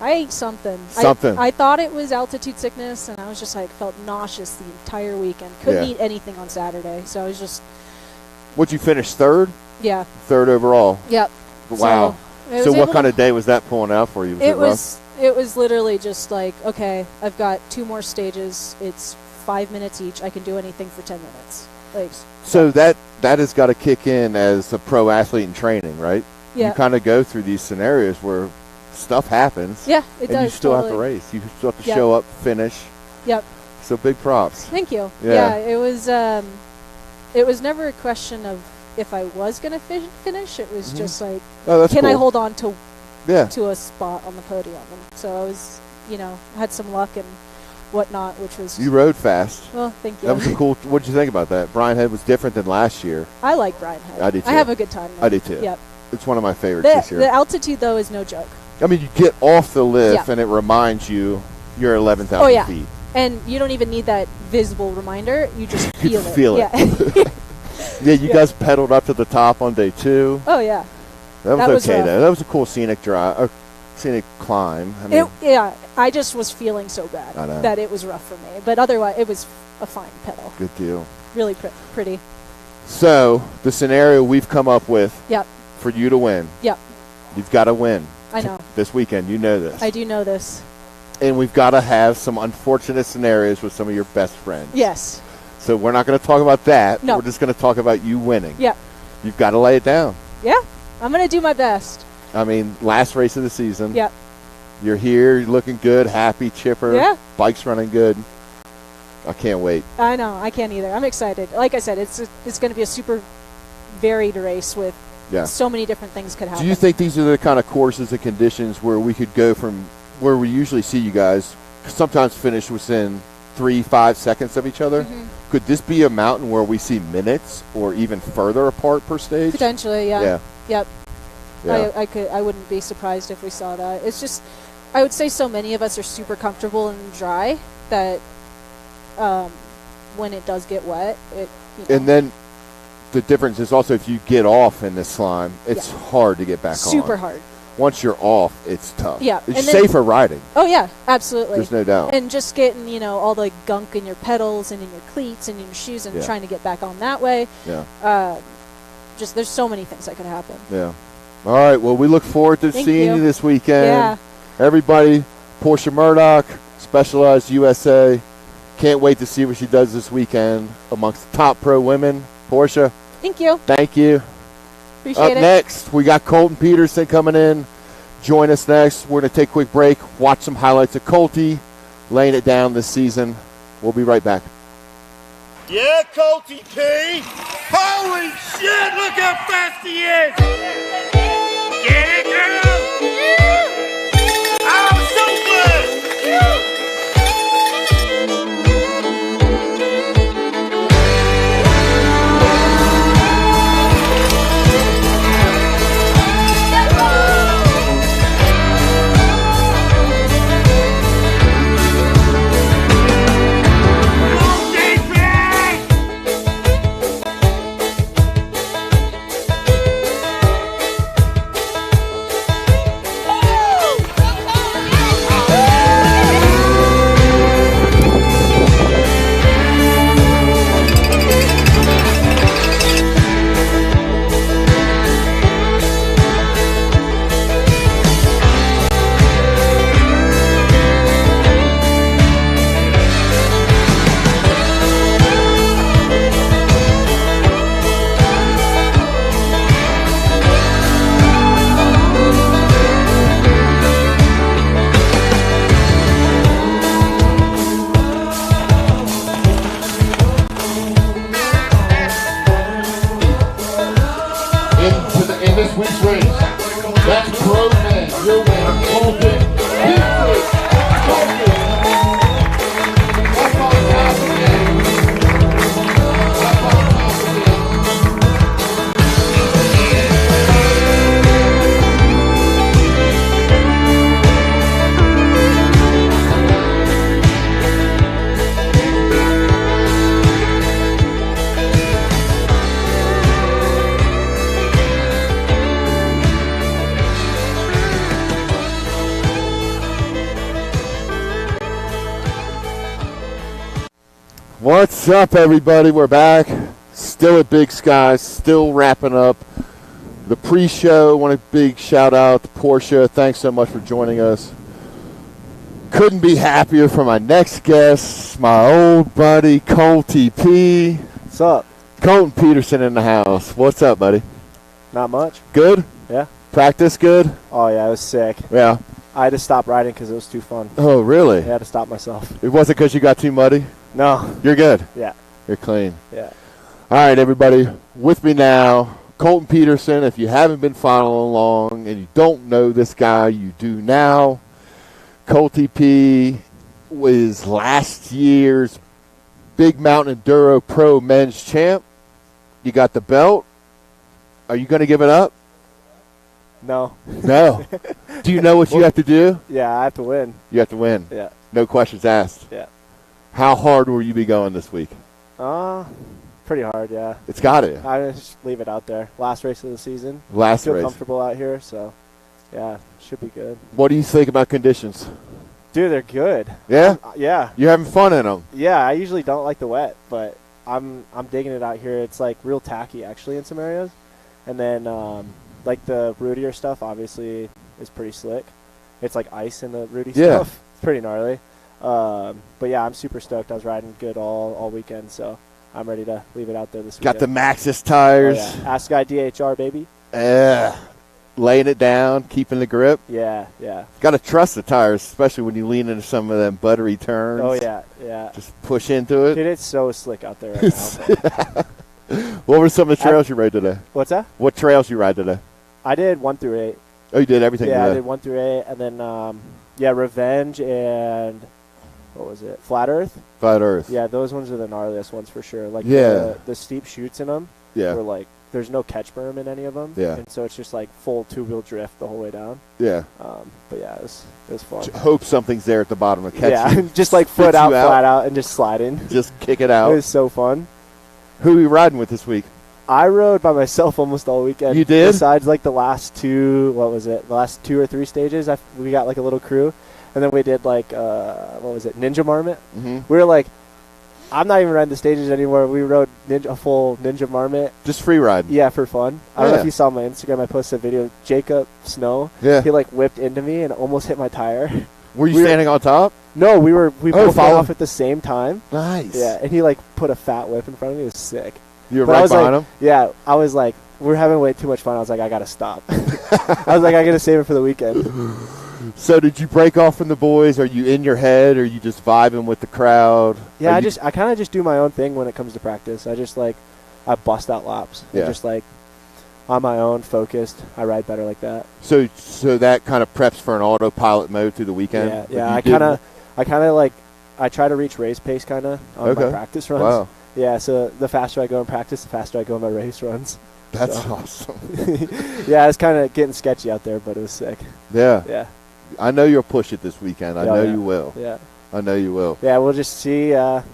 ate something. Something. I thought it was altitude sickness, and I was just like felt nauseous the entire weekend. Couldn't Yeah. eat anything on Saturday, so I was just Would you finish third? yeah. Third overall. Yep. Wow. I was So what able kind to- of day was that pulling out for you? It rough? was literally just like, okay, I've got 2 more stages. It's 5 minutes each. I can do anything for 10 minutes. Like, So that has got to kick in as a pro athlete in training, right? yeah. You kind of go through these scenarios where stuff happens. Yeah, it and does. you still have to totally. race. You still have to Yep. show up, finish. Yep. So big props. Thank you. Yeah. It was never a question of if I was going to finish. It was just like, Oh, that's can I cool. hold on to Yeah. a spot on the podium? And so I was, had some luck and whatnot, which was You rode fast. well, thank you. That was a cool. What did you think about that? Bryan Head was different than last year. I like Bryan Head. I do too. I have a good time there. I do too. Yep. It's one of my favorites this year. The altitude though is no joke. I mean, you get off the lift Yeah. and it reminds you you're 11,000 Oh, yeah. feet. And you don't even need that visible reminder. You just You feel it. feel it. Yeah. Yeah, you guys pedaled up to the top on day 2. Oh yeah. That That was was okay rough. though. That was a cool scenic drive, or scenic climb. I mean, I just was feeling so bad I know. that it was rough for me. But otherwise, it was a fine pedal. good deal. Really pretty. So the scenario we've come up with Yep. for you to win, Yep. you've got to win I know. this weekend. You know this. I do know this. And we've got to have some unfortunate scenarios with some of your best friends. Yes. So we're not going to talk about that. No. We're just going to talk about you winning. Yep. You've got to lay it down. Yeah. I'm gonna do my best. I mean, last race of the season. Yep. You're here. You're looking good, happy, chipper. Yeah. Bike's running good. I can't wait. I know. I can't either. I'm excited. Like I said, it's going to be a super varied race with Yeah. So many different things could happen. Do you think these are the kind of courses and conditions where we could go from where we usually see you guys sometimes finish within 3-5 seconds of each other? Mm-hmm. Could this be a mountain where we see minutes or even further apart per stage? Potentially, yeah. Yeah. Yep. Yeah. I wouldn't be surprised if we saw that. It's just, I would say so many of us are super comfortable in dry that when it does get wet, And then the difference is also if you get off in this slime, it's hard to get back on. Super hard. Once you're off, it's tough. Yeah. It's And then- safer riding. Oh yeah, absolutely. There's no doubt. And just getting, all the gunk in your pedals and in your cleats and in your shoes and trying to get back on that way. Yeah. Just there's so many things that could happen. Yeah. All right. Well, we look forward to Thank seeing you this weekend. Yeah. Everybody, Portia Murdoch, Specialized USA. Can't wait to see what she does this weekend amongst the top pro women. Portia, Thank you. thank you. Appreciate Up it. next, we got Colton Peterson coming in. Join us next. We're going to take a quick break, watch some highlights of Colty, laying it down this season. We'll be right back. Yeah, Colty P. Holy shit, look how fast he is. Get it, girl. I'm so good. In this week's race, that's pro men. Your winner, Colton Peterson. Up on top again. Up on top again. What's up, everybody? We're back. Still at Big Sky. Still wrapping up the pre-show. Want a big shout out to Portia. Thanks so much for joining us. Couldn't be happier for my next guest, my old buddy Colty P. What's up? Colton Peterson in the house. What's up, buddy? Not much. Good? Yeah. Practice good? Oh, yeah, I was sick. Yeah. I had to stop riding because it was too fun. Oh, really? I had to stop myself. It wasn't because you got too muddy? No. You're good? Yeah. You're clean? Yeah. All right, everybody. With me now, Colton Peterson. If you haven't been following along and you don't know this guy, you do now. Colty P was last year's Big Mountain Enduro Pro Men's Champ. You got the belt. Are you going to give it up? No. No. Do you know what you have to do? Yeah, I have to win. You have to win. Yeah. No questions asked. Yeah. How hard will you be going this week? Pretty hard, yeah. It's got to. I just leave it out there. Last race of the season. Last Feel race. comfortable out here, so yeah, should be good. What do you think about conditions? Dude, they're good. Yeah? Yeah. You're having fun in them? Yeah, I usually don't like the wet, but I'm digging it out here. It's like real tacky actually in some areas, and then like the rootier stuff obviously is pretty slick. It's like ice in the rooty stuff. It's pretty gnarly. But yeah, I'm super stoked. I was riding good all weekend, so I'm ready to leave it out there this weekend. Got the Maxxis tires. Oh, yeah. Ask Guy DHR, baby. Laying it down, keeping the grip. Yeah, yeah. Got to trust the tires, especially when you lean into some of them buttery turns. Oh, yeah, yeah. Just push into it. Dude, it's so slick out there right now. What were some of the trails you rode today? What's that? What trails you ride today? I did 1 through 8. Oh, you did everything Yeah, today? I did 1 through 8, and then Revenge and what was it? Flat Earth. Flat Earth. Yeah, those ones are the gnarliest ones for sure. Like the steep chutes in them. Yeah. Were like there's no catch berm in any of them. Yeah. And so it's just like full 2-wheel drift the whole way down. Yeah. But yeah, it was fun. Hope something's there at the bottom to catch you. Just like foot out, flat out, and just sliding. Just kick it out. It was so fun. Who are you riding with this week? I rode by myself almost all weekend. You did? Besides like the last 2, what was it? The last 2 or 3 stages, we got like a little crew. And then we did like, what was it? Ninja Marmot. Mm-hmm. We were like, I'm not even riding the stages anymore. We rode a full Ninja Marmot. Just free ride. Yeah, for fun. I don't know if you saw my Instagram. I posted a video. Jacob Snow. Yeah. He like whipped into me and almost hit my tire. Were you standing on top? No, we both went off at the same time. Nice. Yeah, and he like put a fat whip in front of me. It was sick. You were right behind him? Yeah, I was like, we're having way too much fun. I was like, I gotta stop. I was like, I gotta save it for the weekend. So did you break off from the boys? Are you in your head? Or are you just vibing with the crowd? Yeah, I kind of just do my own thing when it comes to practice. I bust out laps. Yeah. I'm just like on my own, focused. I ride better like that. So that kind of preps for an autopilot mode through the weekend? Yeah. I kind of like I try to reach race pace kind of on my practice runs. Wow. Yeah, so the faster I go in practice, the faster I go in my race runs. That's awesome. Yeah, it's kind of getting sketchy out there, but it was sick. Yeah. Yeah. I know you'll push it this weekend. I know you will. Yeah. I know you will. Yeah, we'll just see how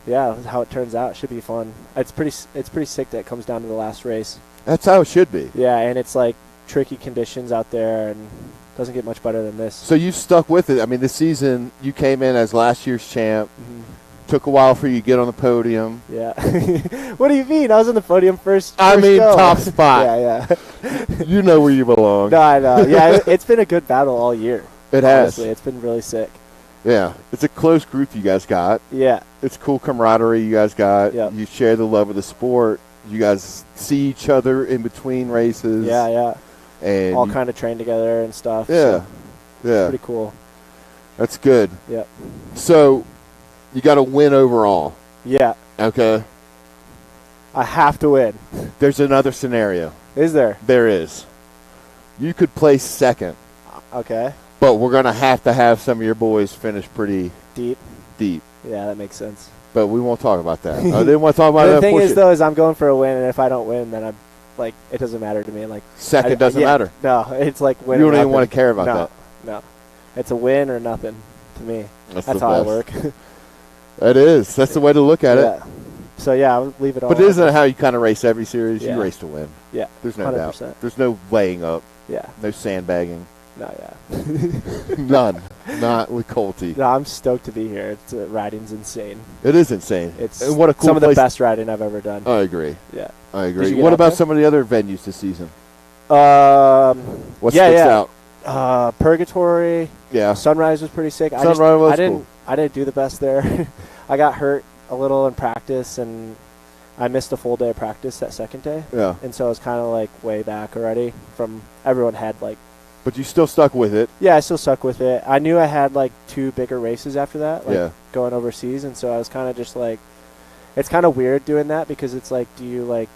it turns out. It should be fun. It's pretty sick that it comes down to the last race. That's how it should be. Yeah, and it's like tricky conditions out there and doesn't get much better than this. So you stuck with it. I mean, this season you came in as last year's champ. Mm-hmm. Took a while for you to get on the podium. Yeah. What do you mean? I was on the podium first I mean, go. top spot. Yeah. You know where you belong. No, I know. Yeah, it's been a good battle all year. It has. Honestly, it's been really sick. Yeah. It's a close group you guys got. Yeah. It's cool camaraderie you guys got. Yep. You share the love of the sport. You guys see each other in between races. Yeah. And all kind of train together and stuff. Yeah. So yeah. Pretty cool. That's good. Yep. So you got to win overall. Yeah. Okay. I have to win. There's another scenario. Is there? There is. You could place second. Okay. But we're going to have some of your boys finish pretty deep. Yeah, that makes sense. But we won't talk about that. I didn't want to talk about that. The thing is, though, is I'm going for a win, and if I don't win, then I'm like, it doesn't matter to me. Like second doesn't matter. No, it's like win. You don't even want to care about that. No, it's a win or nothing to me. That's the how I best. work. That is. That's the way to look at it. So yeah, I'll leave it all. But isn't that how you kind of race every series? Yeah. You race to win. Yeah. There's no 100%. doubt. There's no laying up. Yeah. No sandbagging. No, yeah. None. Not with Colty. No, I'm stoked to be here. Riding's insane. It is insane. It's and what a cool some of the place. best riding I've ever done. I agree. Yeah. I agree. What about some of the other venues this season? What sticks out? Purgatory. Yeah. Sunrise was pretty sick. Sunrise was cool. I didn't do the best there. I got hurt a little in practice, and I missed a full day of practice that second day. Yeah. And so I was kind of like way back already from everyone had like. But you still stuck with it. Yeah, I still stuck with it. I knew I had like 2 bigger races after that, like going overseas, and so I was kind of just like, it's kind of weird doing that because it's like, do you like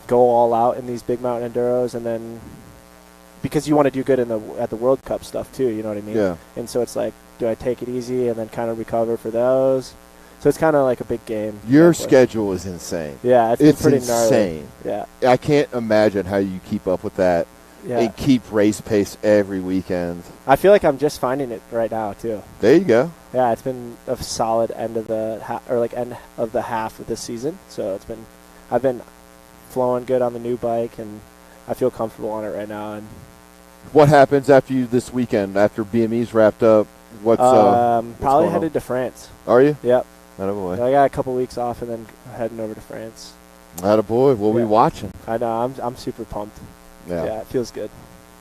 go all out in these big mountain enduros and then because you want to do good at the World Cup stuff too, you know what I mean? Yeah. And so it's like, do I take it easy and then kind of recover for those? So it's kind of like a big game. Your schedule is insane. Yeah, it's pretty insane. Gnarly. Yeah. I can't imagine how you keep up with that. Yeah. And keep race pace every weekend. I feel like I'm just finding it right now too. There you go. Yeah, it's been a solid end of the end of the half of this season. So I've been flowing good on the new bike, and I feel comfortable on it right now. And what happens after this weekend? After BME's wrapped up, what's probably headed to France. Are you? Yep. Attaboy. I got a couple weeks off, and then heading over to France. Attaboy. We'll be watching. I know. I'm super pumped. Yeah, it feels good.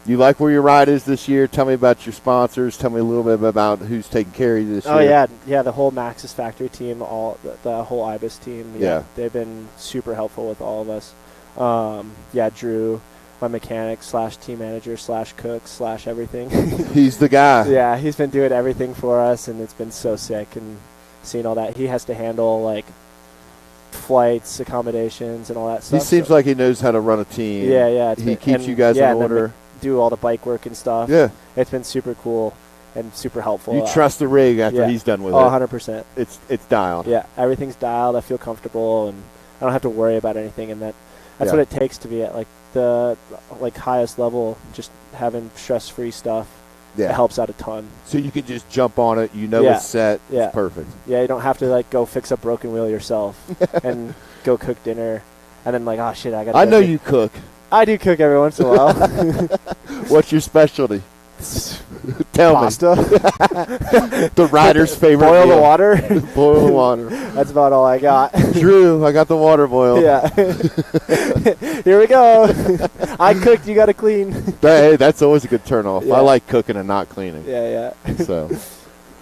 You like where your ride is this year? Tell me about your sponsors. Tell me a little bit about who's taking care of you this year. Oh, yeah. The whole Maxxis Factory team, the whole IBIS team. Yeah. They've been super helpful with all of us. Drew, my mechanic / team manager / cook / everything. He's the guy. Yeah, he's been doing everything for us, and it's been so sick. And seeing all that, he has to handle like flights, accommodations, and all that stuff. He seems like he knows how to run a team. Yeah. He keeps you guys in order. Do all the bike work and stuff. Yeah. It's been super cool and super helpful. You trust the rig after he's done with it. 100%. It's dialed. Yeah, everything's dialed. I feel comfortable, and I don't have to worry about anything. And that's what it takes to be at like the highest level. Just having stress-free stuff. Yeah. It helps out a ton. So you can just jump on it. You know it's set. Yeah. It's perfect. Yeah, you don't have to like go fix a broken wheel yourself and go cook dinner, and then like, oh shit, I got. I know you cook. I do cook every once in a while. What's your specialty? Tell Pasta. me. The rider's favorite Boil meal. the water. Boil the water. That's about all I got. Drew, I got the water boiled. Yeah. Here we go. I cooked. You got to clean. Hey, that's always a good turnoff. Yeah. I like cooking and not cleaning. Yeah. So.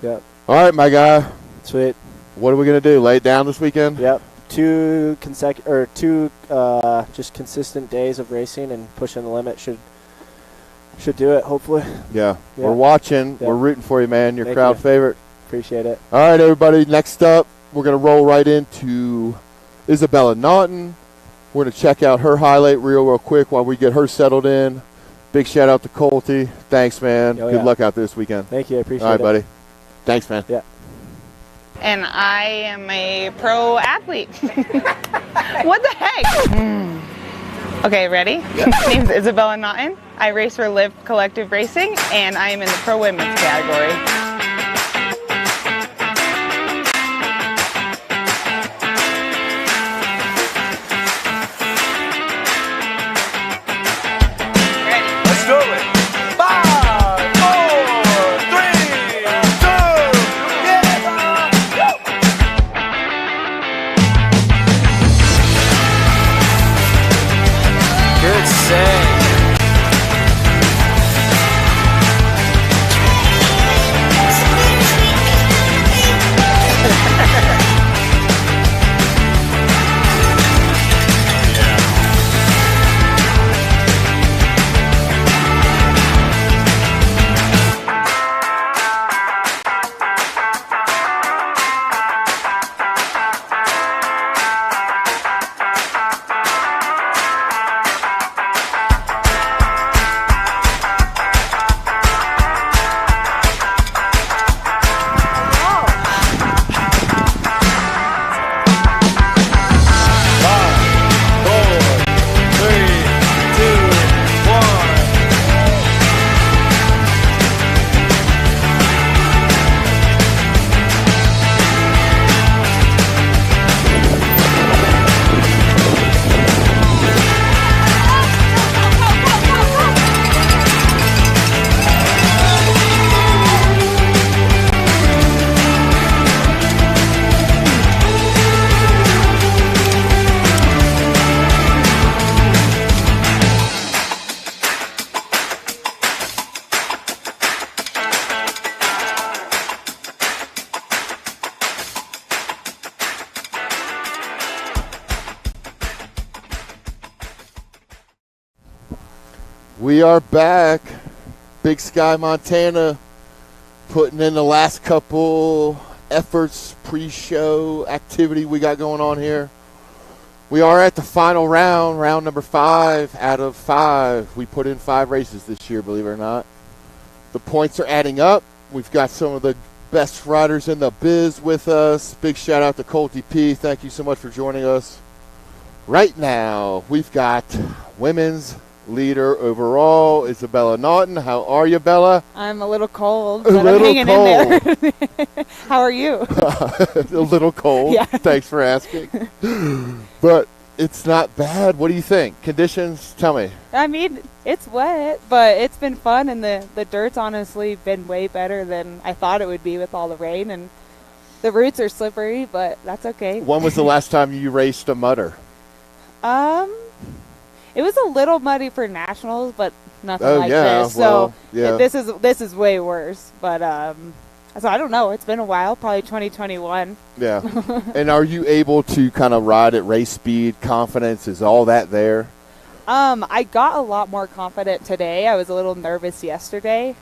Yep. All right, my guy. Sweet. What are we gonna do? Lay it down this weekend? Yep. Two just consistent days of racing and pushing the limit should do it, hopefully. Yeah. We're watching. Yeah. We're rooting for you, man. Your Thank crowd you. favorite. Appreciate it. All right, everybody. Next up, we're going to roll right into Isabella Naughton. We're going to check out her highlight reel real quick while we get her settled in. Big shout out to Colty. Thanks, man. Good luck out this weekend. Thank you. I appreciate it. All right, buddy. Thanks, man. Yeah. And I am a pro athlete. What the heck? Okay, ready? My name's Isabella Naughton. I race for Live Collective Racing, and I am in the pro women's category. Let's do it. 5, 4, 3, 2, yeah. Good save. We are back. Big Sky, Montana, putting in the last couple efforts, pre-show activity we got going on here. We are at the final round, round number 5 out of 5. We put in 5 races this year, believe it or not. The points are adding up. We've got some of the best riders in the biz with us. Big shout out to Colty P. Thank you so much for joining us. Right now, we've got women's leader overall, Isabella Naughton. How are you, Bella? I'm a little cold, but I'm hanging in there. How are you? A little cold. Yeah. Thanks for asking. But it's not bad. What do you think? Conditions? Tell me. I mean, it's wet, but it's been fun, and the dirt's honestly been way better than I thought it would be with all the rain, and the roots are slippery, but that's okay. When was the last time you raced a mudder? It was a little muddy for nationals, but nothing like this. Well, so this is way worse. But so I don't know. It's been a while, probably 2021. Yeah. And are you able to kind of ride at race speed? Confidence, is all that there? I got a lot more confident today. I was a little nervous yesterday.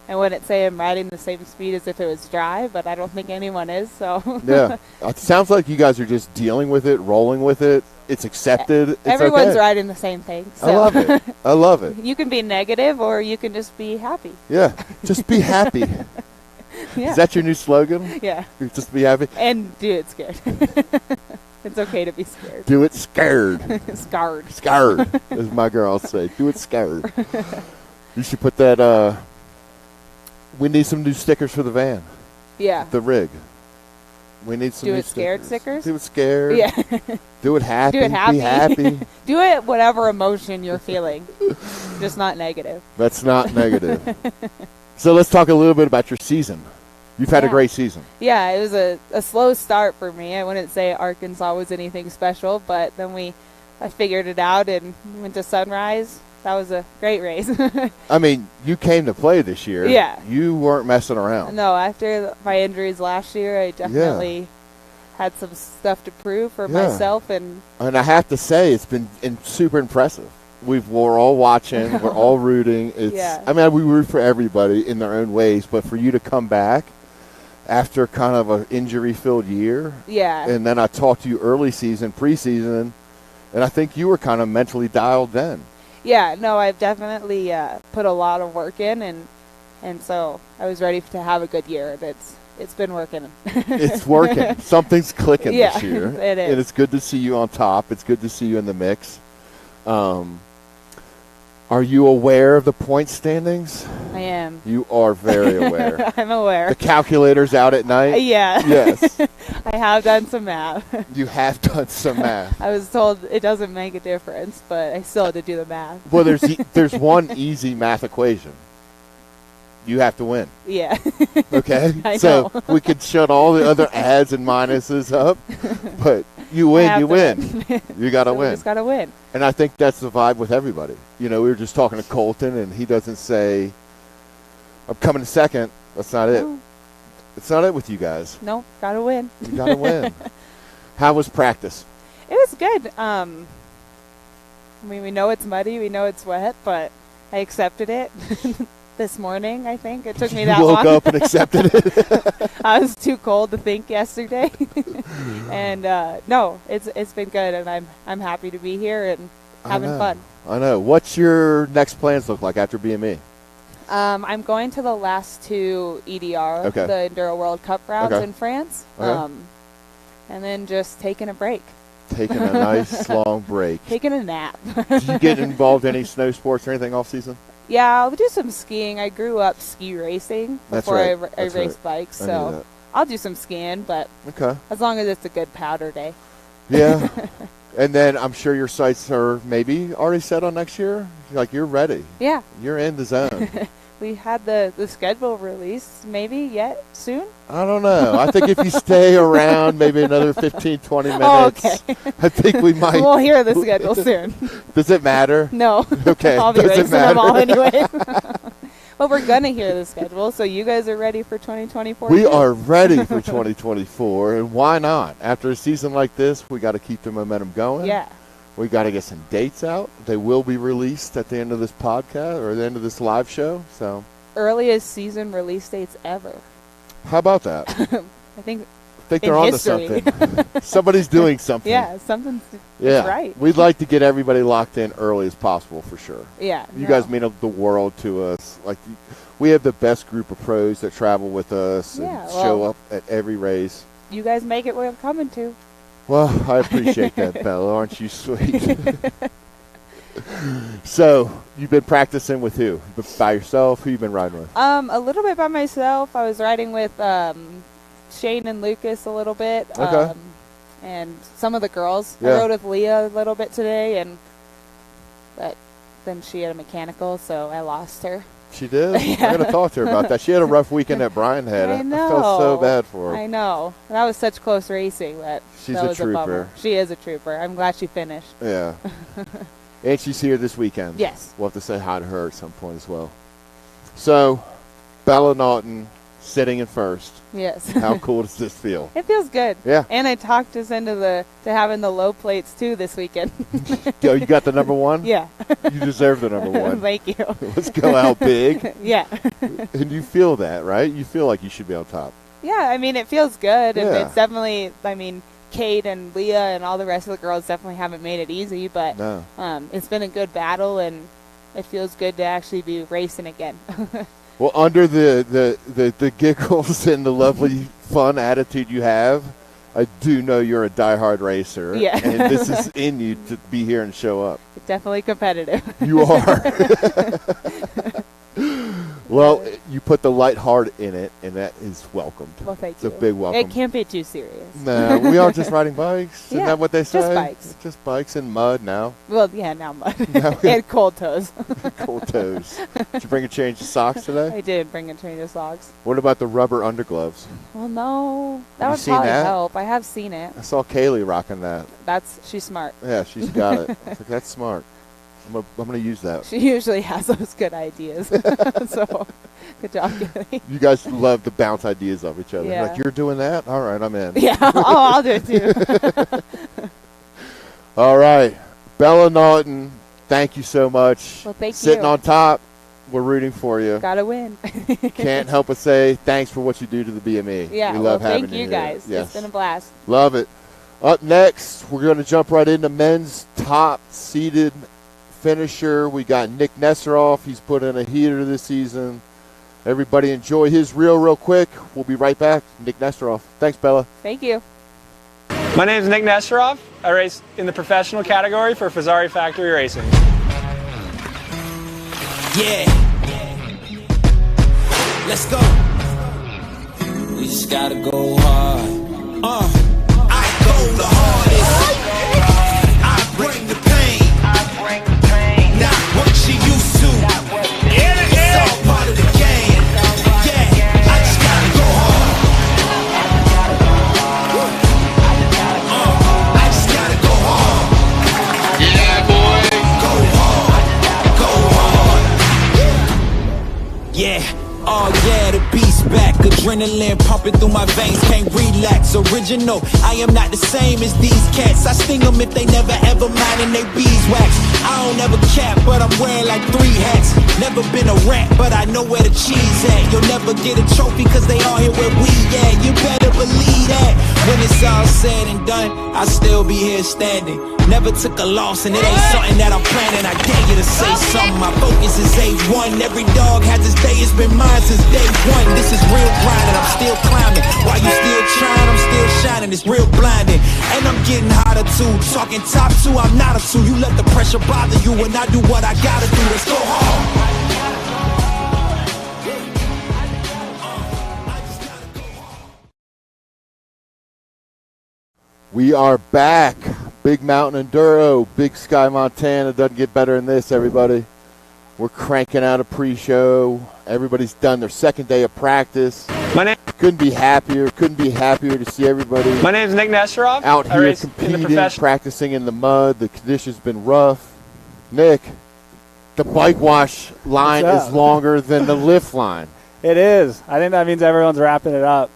I wouldn't say I'm riding the same speed as if it was dry, but I don't think anyone is. So Yeah. It sounds like you guys are just dealing with it, rolling with it. It's accepted. It's everyone's okay. riding the same thing. So. I love it. I love it. You can be negative or you can just be happy. Yeah. Just be happy. Yeah. Is that your new slogan? Yeah. Just be happy? And do it scared. It's okay to be scared. Do it scared. Scarred. Scared, as my girls say. Do it scared. You should put that, we need some new stickers for the van. Yeah. The rig. We need some do new it scared stickers. stickers? Do it scared. Yeah. Do it happy. Do it happy. Be happy. Do it whatever emotion you're feeling. Just not negative. That's not negative. So let's talk a little bit about your season. You've had a great season. Yeah, it was a slow start for me. I wouldn't say Arkansas was anything special, but then I figured it out and went to Sunrise. That was a great race. I mean, you came to play this year. Yeah. You weren't messing around. No, after my injuries last year, I definitely had some stuff to prove for myself. And I have to say, it's been super impressive. We're all watching. We're all rooting. I mean, we root for everybody in their own ways, but for you to come back after kind of an injury-filled year. Yeah. And then I talked to you early season, preseason, and I think you were kind of mentally dialed then. Yeah, no, I've definitely put a lot of work in, and so I was ready to have a good year. It's been working. It's working. Something's clicking this year. It is. And it's good to see you on top. It's good to see you in the mix. Are you aware of the point standings? I am. You are very aware. I'm aware. The calculator's out at night? Yeah. Yes. I have done some math. You have done some math. I was told it doesn't make a difference, but I still had to do the math. Well, there's one easy math equation. You have to win. Yeah. Okay? I so know. we could shut all the other adds and minuses up, but you win, you win. You got to win. You just got to win. And I think that's the vibe with everybody. You know, we were just talking to Colton, and he doesn't say, I'm coming second. That's not it. No. It's not it with you guys. No, got to win. You got to win. How was practice? It was good. I mean, we know it's muddy. We know it's wet, but I accepted it. This morning, I think. It took me that long. You woke up and accepted it? I was too cold to think yesterday. And no, it's been good, and I'm happy to be here and having fun. I know. What's your next plans look like after BME? I'm going to the last two EDR, the Enduro World Cup rounds in France, and then just taking a break. Taking a nice long break. Taking a nap. Did you get involved in any snow sports or anything off season? Yeah, I'll do some skiing. I grew up ski racing before I raced bikes, so I'll do some skiing, but as long as it's a good powder day. Yeah. And then I'm sure your sights are maybe already set on next year? Like, you're ready. Yeah. You're in the zone. We had the schedule released maybe yet soon. I don't know. I think if you stay around maybe another 15, 20 minutes, I think we might. We'll hear the schedule soon. Does it matter? No. Okay. I'll be Does racing it matter? them all anyway. But we're going to hear the schedule, so you guys are ready for 2024? We are ready for 2024, and why not? After a season like this, we got to keep the momentum going. Yeah. We got to get some dates out. They will be released at the end of this podcast or the end of this live show. So earliest season release dates ever. How about that? I think they're onto something. Somebody's doing something. Yeah, something's right. We'd like to get everybody locked in early as possible for sure. Yeah. You guys mean the world to us. Like, we have the best group of pros that travel with us and show up at every race. You guys make it worth coming to. Well, I appreciate that, Bella. Aren't you sweet? So, you've been practicing with who? By yourself? Who you been riding with? A little bit by myself. I was riding with Shane and Lucas a little bit. Okay. And some of the girls. Yeah. I rode with Leah a little bit today, but then she had a mechanical, so I lost her. She did? Yeah. I got to talk to her about that. She had a rough weekend at Brian had. I know. I felt so bad for her. I know. That was such close racing that She's that a was trooper. a bummer. She is a trooper. I'm glad she finished. Yeah. And she's here this weekend. Yes. We'll have to say hi to her at some point as well. So, Bella Naughton, sitting in first. Yes. How cool does this feel? It feels good. Yeah. And I talked us into to having the low plates too this weekend. Yo, you got the number one? Yeah. You deserve the number one. Thank you. Let's go out big. Yeah. And you feel that, right? You feel like you should be on top. Yeah, I mean, it feels good. And Yeah. it's definitely, I mean, Kate and Leah and all the rest of the girls definitely haven't made it easy, but No. It's been a good battle, and it feels good to actually be racing again. Well, under the giggles and the lovely fun attitude you have, I do know you're a diehard racer. Yeah. And this is in you to be here and show up. Definitely competitive. You are. Well, you put the light heart in it, and that is welcomed. Well, thank it's you. It's a big welcome. It can't be too serious. No, we are just riding bikes. Isn't Yeah, that what they say? just bikes. Just bikes and mud now. Well, yeah, now mud. Now and cold toes. Cold toes. Did you bring a change of socks today? I did bring a change of socks. What about the rubber undergloves? Well, no. That Have would you seen probably that? help. I have seen it. I saw Kaylee rocking that. She's smart. Yeah, she's got it. I was like, that's smart. I'm gonna use that. She usually has those good ideas. So, good job, Kaylee. You guys love to bounce ideas off each other. Yeah. Like, you're doing that? All right, I'm in. Yeah, I'll do it too. All right. Bella Naughton, thank you so much. Well, thank Sitting you. on top, we're rooting for you. Gotta win. Can't help but say thanks for what you do to the BME. Yeah, we love having thank you here. guys. Yes. It's been a blast. Love it. Up next, we're going to jump right into men's top-seeded finisher. We got Nick Nesteroff. He's put in a heater this season. Everybody enjoy his reel real quick. We'll be right back. Nick Nesteroff. Thanks, Bella. Thank you. My name is Nick Nesteroff. I race in the professional category for Fazzari Factory Racing. Yeah. Let's go. We just gotta go hard. I go the hardest. I bring the pain. Not what you used to. It's all part of the game. Yeah, I just gotta go hard. I just gotta go hard. Yeah, boy. Go hard. Go hard. Yeah. Oh yeah, the beast back. Adrenaline pumping through my veins, can't relax. Original, I am not the same as these cats. I sting them if they never ever mind and they beeswax. I don't ever cap, but I'm wearing like 3 hats. Never been a rat, but I know where the cheese at. You'll never get a trophy cause they all here where we at. You better believe that. When it's all said and done, I'll still be here standing. Never took a loss and it ain't something that I'm planning. I dare you to say something. My focus is A1. Every dog has his day, it's been mine since day one. This is real grinding, I'm still climbing. While you still trying, I'm still shining. It's real blinding, and I'm getting hotter too. Talking top 2, I'm not a 2. You let the pressure bother you, and I do what I gotta do. Let's go hard. We are back. Big Mountain Enduro, Big Sky, Montana. Doesn't get better than this, everybody. We're cranking out a pre-show. Everybody's done their second day of practice. Couldn't be happier to see everybody. My name is Nick Nesteroff. Out I here race in the competing, practicing in the mud. The conditions been rough. Nick, the bike wash line is longer than the lift line. It is. I think that means everyone's wrapping it up.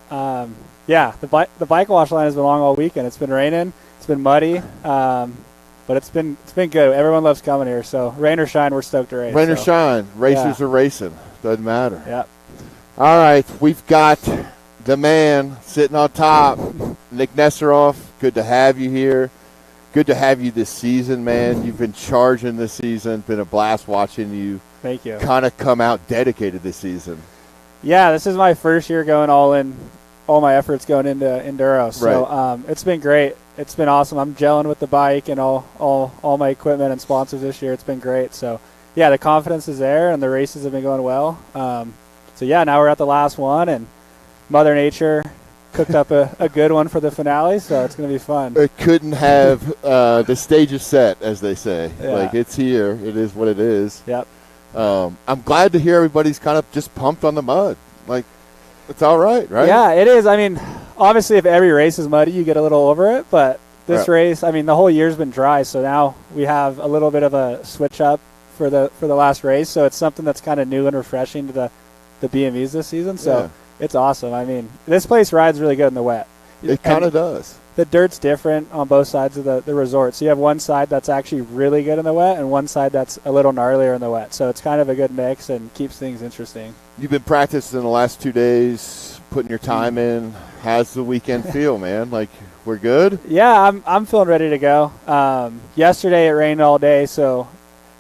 Yeah, the bike wash line has been long all weekend. It's been raining. It's been muddy. But it's been good. Everyone loves coming here. So rain or shine, we're stoked to race. Rain or shine, racers are racing. Doesn't matter. Yep. All right, we've got the man sitting on top, Nick Nesteroff. Good to have you here. Good to have you this season, man. You've been charging this season. Been a blast watching you. Thank you. Kind of come out dedicated this season. Yeah, this is my first year going all in. All my efforts going into Enduro. So it's been great. It's been awesome. I'm gelling with the bike and all my equipment and sponsors this year. It's been great. So, yeah, the confidence is there, and the races have been going well. So, yeah, now we're at the last one, and Mother Nature cooked up a good one for the finale, so it's going to be fun. It couldn't have the stage is set, as they say. Yeah. Like, it's here. It is what it is. Yep. I'm glad to hear everybody's kind of just pumped on the mud. Like, it's all right, right? Yeah, it is. I mean, obviously, if every race is muddy, you get a little over it. But this race, I mean, the whole year's been dry, so now we have a little bit of a switch up for the last race. So it's something that's kind of new and refreshing to the BMEs this season. So It's awesome. I mean, this place rides really good in the wet. It kind of does. The dirt's different on both sides of the resort. So you have one side that's actually really good in the wet and one side that's a little gnarlier in the wet. So it's kind of a good mix and keeps things interesting. You've been practicing the last 2 days, putting your time in. How's the weekend feel, man? Like, we're good? Yeah, I'm feeling ready to go. Yesterday it rained all day, so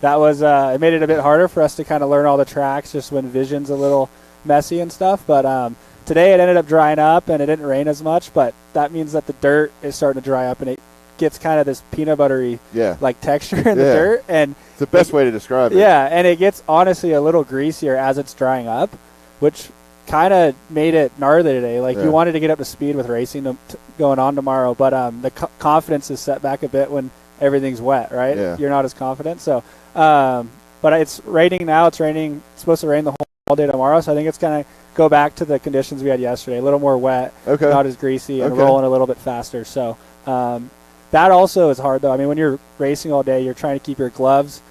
that was it made it a bit harder for us to kind of learn all the tracks just when vision's a little messy and stuff. But today it ended up drying up and it didn't rain as much, but that means that the dirt is starting to dry up and it gets kind of this peanut buttery like texture in the dirt. And it's the best way to describe it. Yeah, and it gets honestly a little greasier as it's drying up, which kind of made it gnarly today. Like you wanted to get up to speed with racing going on tomorrow, but the confidence is set back a bit when everything's wet, right? Yeah. You're not as confident. So, but it's raining now. It's raining. It's supposed to rain the whole day tomorrow, so I think it's going to go back to the conditions we had yesterday. A little more wet, not as greasy, and rolling a little bit faster. So that also is hard, though. I mean, when you're racing all day, you're trying to keep your gloves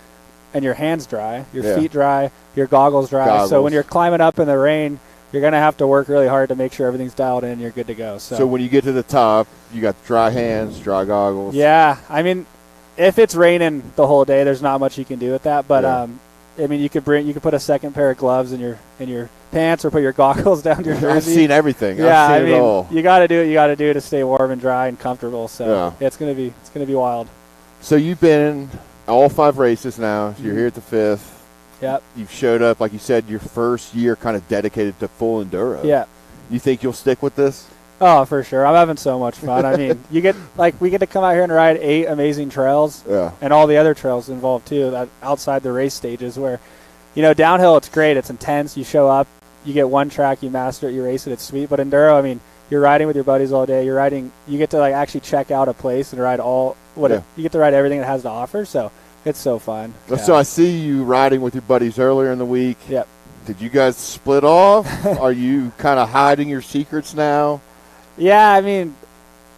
and your hands dry, your feet dry, your goggles dry. So when you're climbing up in the rain, you're going to have to work really hard to make sure everything's dialed in and you're good to go. So when you get to the top, you got dry hands, dry goggles. Yeah, I mean, if it's raining the whole day, there's not much you can do with that. But I mean, you could put a second pair of gloves in your pants or put your goggles down your jersey. I've seen everything. Yeah, I've seen it all. You got to do what you got to do to stay warm and dry and comfortable. So it's gonna be wild. So you've been in all 5 races now. You're here at the 5th. Yep. You've showed up, like you said, your first year kind of dedicated to full enduro. Yeah. You think you'll stick with this? Oh, for sure. I'm having so much fun. I mean, we get to come out here and ride 8 amazing trails. Yeah. And all the other trails involved too, that outside the race stages where, downhill it's great, it's intense. You show up, you get one track, you master it, you race it, it's sweet. But enduro, I mean, you're riding with your buddies all day. You get to actually check out a place and ride you get to ride everything it has to offer. So it's so fun. So I see you riding with your buddies earlier in the week. Yep. Did you guys split off? Are you kind of hiding your secrets now? Yeah, I mean,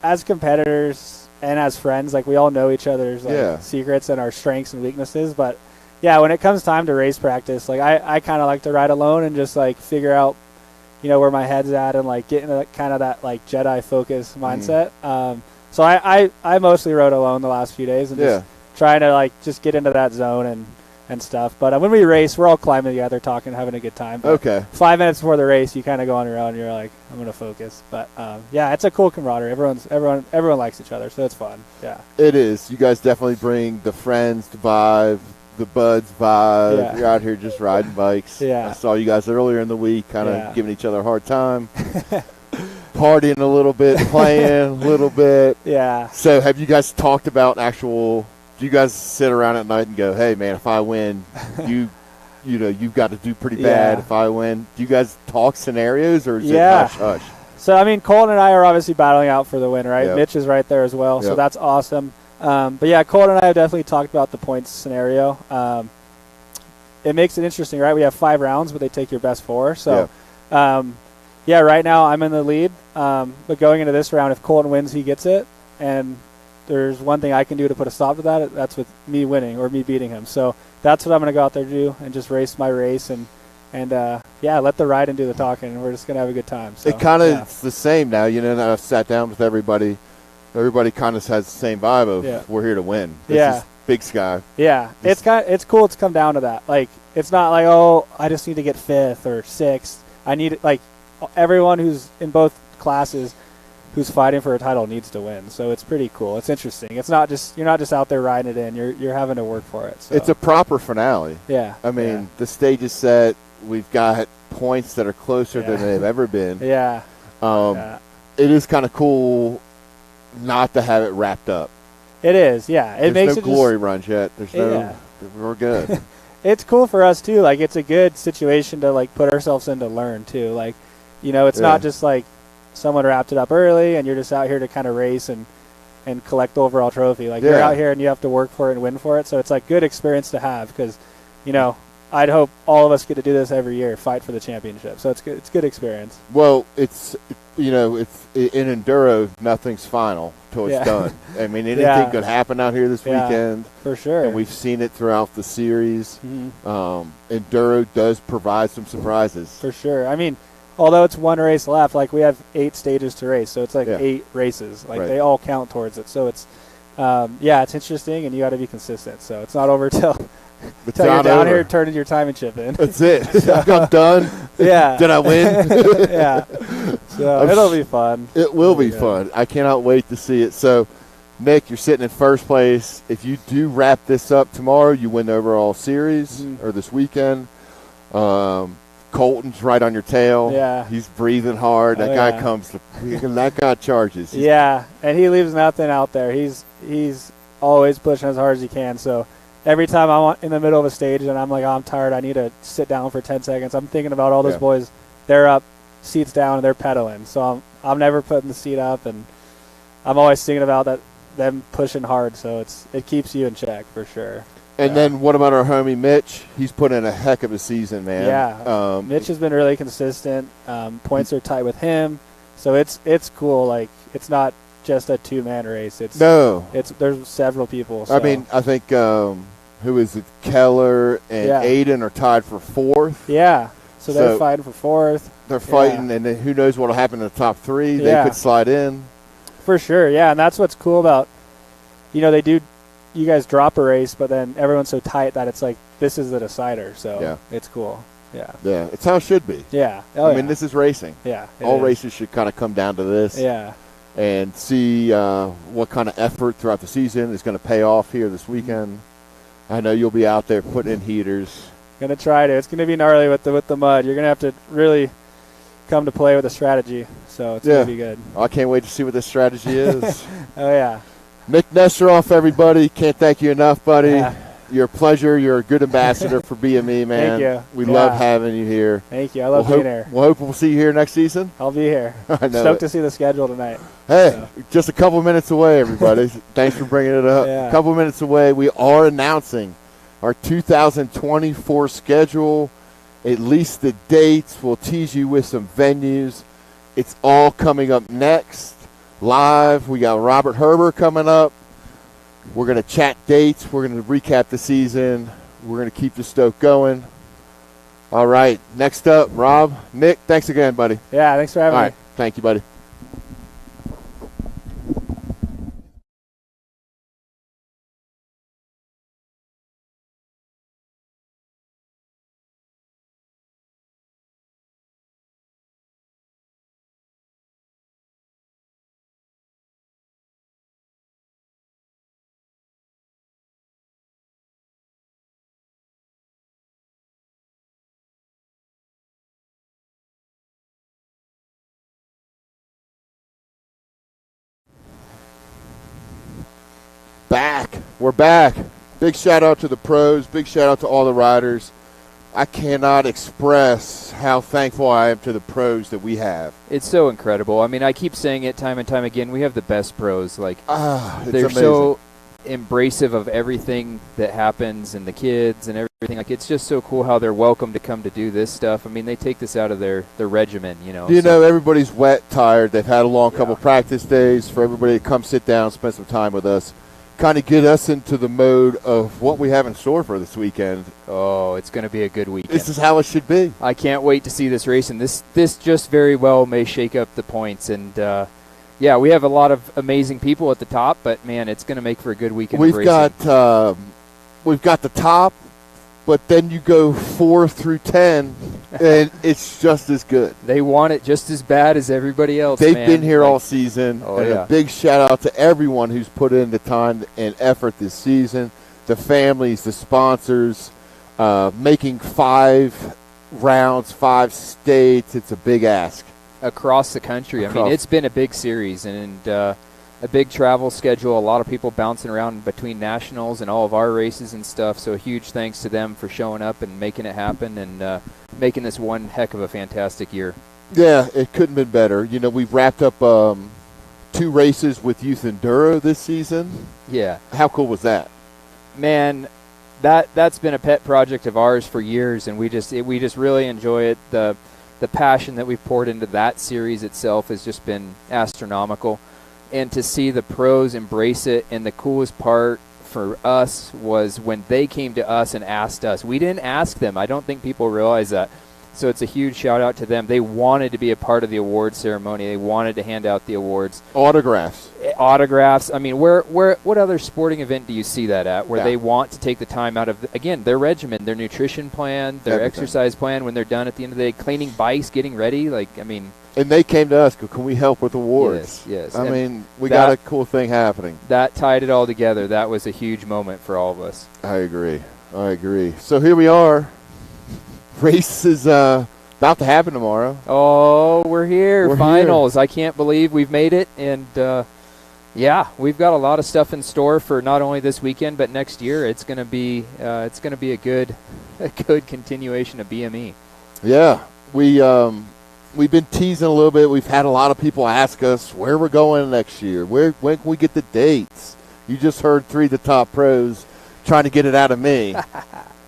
as competitors and as friends, we all know each other's secrets and our strengths and weaknesses. But yeah, when it comes time to race practice, I kind of like to ride alone and just figure out, where my head's at and get into kind of that Jedi focus mindset. So I mostly rode alone the last few days and just trying to just get into that zone and stuff. But when we race, we're all climbing together, talking, having a good time. But okay. 5 minutes before the race, you kind of go on your own. And you're like, I'm going to focus. But yeah, it's a cool camaraderie. Everyone likes each other, so it's fun. Yeah. It is. You guys definitely bring the friends vibe, the buds vibe. Yeah. You're out here just riding bikes. Yeah. I saw you guys earlier in the week, kind of giving each other a hard time. Partying a little bit, playing a little bit. Yeah. So have you guys talked about do you guys sit around at night and go, hey, man, if I win, you've got to do pretty bad if I win? Do you guys talk scenarios or is it hush-hush? So, I mean, Colton and I are obviously battling out for the win, right? Yep. Mitch is right there as well, so that's awesome. But, yeah, Colton and I have definitely talked about the points scenario. It makes it interesting, right? We have 5 rounds, but they take your best 4. So, right now I'm in the lead. But going into this round, if Colton wins, he gets it. And there's one thing I can do to put a stop to that. That's with me winning or me beating him. So that's what I'm going to go out there to do and just race my race and let the ride and do the talking. And we're just going to have a good time. So, it kind of it's the same now. I've sat down with everybody. Everybody kind of has the same vibe of we're here to win. This is Big Sky. Yeah, it's cool to come down to that. It's not I just need to get 5th or 6th. I need everyone who's in both classes who's fighting for a title needs to win. So it's pretty cool. It's interesting. It's not just you're not just out there riding it in. You're having to work for it. So. It's a proper finale. Yeah. I mean, the stage is set. We've got points that are closer than they've ever been. Yeah. It is kind of cool not to have it wrapped up. It is. Yeah. It makes no glory runs yet. There's we're good. It's cool for us too. It's a good situation to put ourselves in to learn too. It's not just someone wrapped it up early and you're just out here to kind of race and collect the overall trophy. You're out here and you have to work for it and win for it. So it's good experience to have because, I'd hope all of us get to do this every year, fight for the championship. So it's good. It's good experience. Well, it's in enduro, nothing's final till it's done. I mean, anything could happen out here this weekend. For sure. And we've seen it throughout the series. Mm-hmm. Enduro does provide some surprises. For sure. I mean, although it's one race left, like we have 8 stages to race, so it's like 8 races. Like they all count towards it. So it's, it's interesting, and you got to be consistent. So it's not over till you're down here turning your timing chip in. That's it. I'm done. Yeah. Did I win? Yeah. So it'll be fun. It will be fun. I cannot wait to see it. So, Nick, you're sitting in first place. If you do wrap this up tomorrow, you win the overall series or this weekend. Colton's right on your tail. Yeah. He's breathing hard. That guy that guy charges. Yeah, and he leaves nothing out there. He's always pushing as hard as he can. So every time I'm in the middle of a stage and I'm like, oh, I'm tired, I need to sit down for 10 seconds, I'm thinking about all those boys. They're up, seats down, and they're pedaling. So I'm never putting the seat up, and I'm always thinking about them pushing hard. So it keeps you in check for sure. And then what about our homie Mitch? He's put in a heck of a season, man. Yeah, Mitch has been really consistent. Points are tight with him, so it's cool. Like it's not just a 2-man race. There's several people. So. I mean, I think who is it? Keller and Aiden are tied for 4th. Yeah, so they're fighting for 4th. They're fighting, and then who knows what will happen in the top 3? They could slide in. For sure, yeah, and that's what's cool about, you guys drop a race, but then everyone's so tight that it's like this is the decider. So it's cool. Yeah. Yeah, it's how it should be. Yeah. I mean, this is racing. Yeah. All races should kind of come down to this. Yeah. And see what kind of effort throughout the season is going to pay off here this weekend. I know you'll be out there putting in heaters. Gonna try to. It's gonna be gnarly with the mud. You're gonna have to really come to play with a strategy. So it's gonna be good. I can't wait to see what this strategy is. Oh yeah. Nick Nesteroff, everybody. Can't thank you enough, buddy. Yeah. You're a pleasure. You're a good ambassador for BME, man. Thank you. We love having you here. Thank you. I love being here. We'll hope we'll see you here next season. I'll be here. I know. Stoked to see the schedule tonight. Hey, just a couple minutes away, everybody. Thanks for bringing it up. Yeah. A couple minutes away. We are announcing our 2024 schedule, at least the dates. We'll tease you with some venues. It's all coming up next. Live, we got Robert Herbert coming up. We're going to chat dates. We're going to recap the season. We're going to keep the stoke going. All right, next up, Rob. Nick, thanks again, buddy. Yeah, thanks for having me. All right, thank you, buddy. We're back. Big shout out to the pros. Big shout out to all the riders. I cannot express how thankful I am to the pros that we have. It's so incredible. I mean, I keep saying it time and time again. We have the best pros. Like, it's they're amazing. So embracive of everything that happens and the kids and everything. Like, it's just so cool how they're welcome to come to do this stuff. I mean, they take this out of their regimen, you know. You know, everybody's wet, tired. They've had a long couple practice days. For everybody to come sit down, spend some time with us, kind of get us into the mode of what we have in store for this weekend. Oh, it's going to be a good weekend. This is how it should be. I can't wait to see this race, and this just very well may shake up the points. And, yeah, we have a lot of amazing people at the top, but, man, it's going to make for a good weekend of racing. We've got the top, but then you go 4 through 10, and it's just as good. They want it just as bad as everybody else. They've been here all season. Oh, and yeah. A big shout out to everyone who's put in the time and effort this season. The families, the sponsors, making 5 rounds, 5 states. It's a big ask. Across the country. I mean, it's been a big series and a big travel schedule. A lot of people bouncing around between nationals and all of our races and stuff. So a huge thanks to them for showing up and making it happen and making this one heck of a fantastic year. Yeah, it couldn't have been better. You know, we've wrapped up 2 races with Youth Enduro this season. Yeah. How cool was that? Man, that's been a pet project of ours for years, and we just really enjoy it. The passion that we've poured into that series itself has just been astronomical. And to see the pros embrace it, and the coolest part for us was when they came to us and asked us. We didn't ask them. I don't think people realize that. So it's a huge shout out to them. They wanted to be a part of the awards ceremony. They wanted to hand out the awards. Autographs. I mean, what other sporting event do you see that at where they want to take the time out of, again, their regimen, their nutrition plan, their exercise plan when they're done at the end of the day, cleaning bikes, getting ready? And they came to us, can we help with awards? Yes. I mean, we got a cool thing happening. That tied it all together. That was a huge moment for all of us. I agree. So here we are. Race is about to happen tomorrow. Oh, we're here. Finals. I can't believe we've made it. And, we've got a lot of stuff in store for not only this weekend, but next year. It's going to be a good continuation of BME. Yeah. We've been teasing a little bit. We've had a lot of people ask us where we're going next year. When can we get the dates? You just heard 3 of the top pros trying to get it out of me.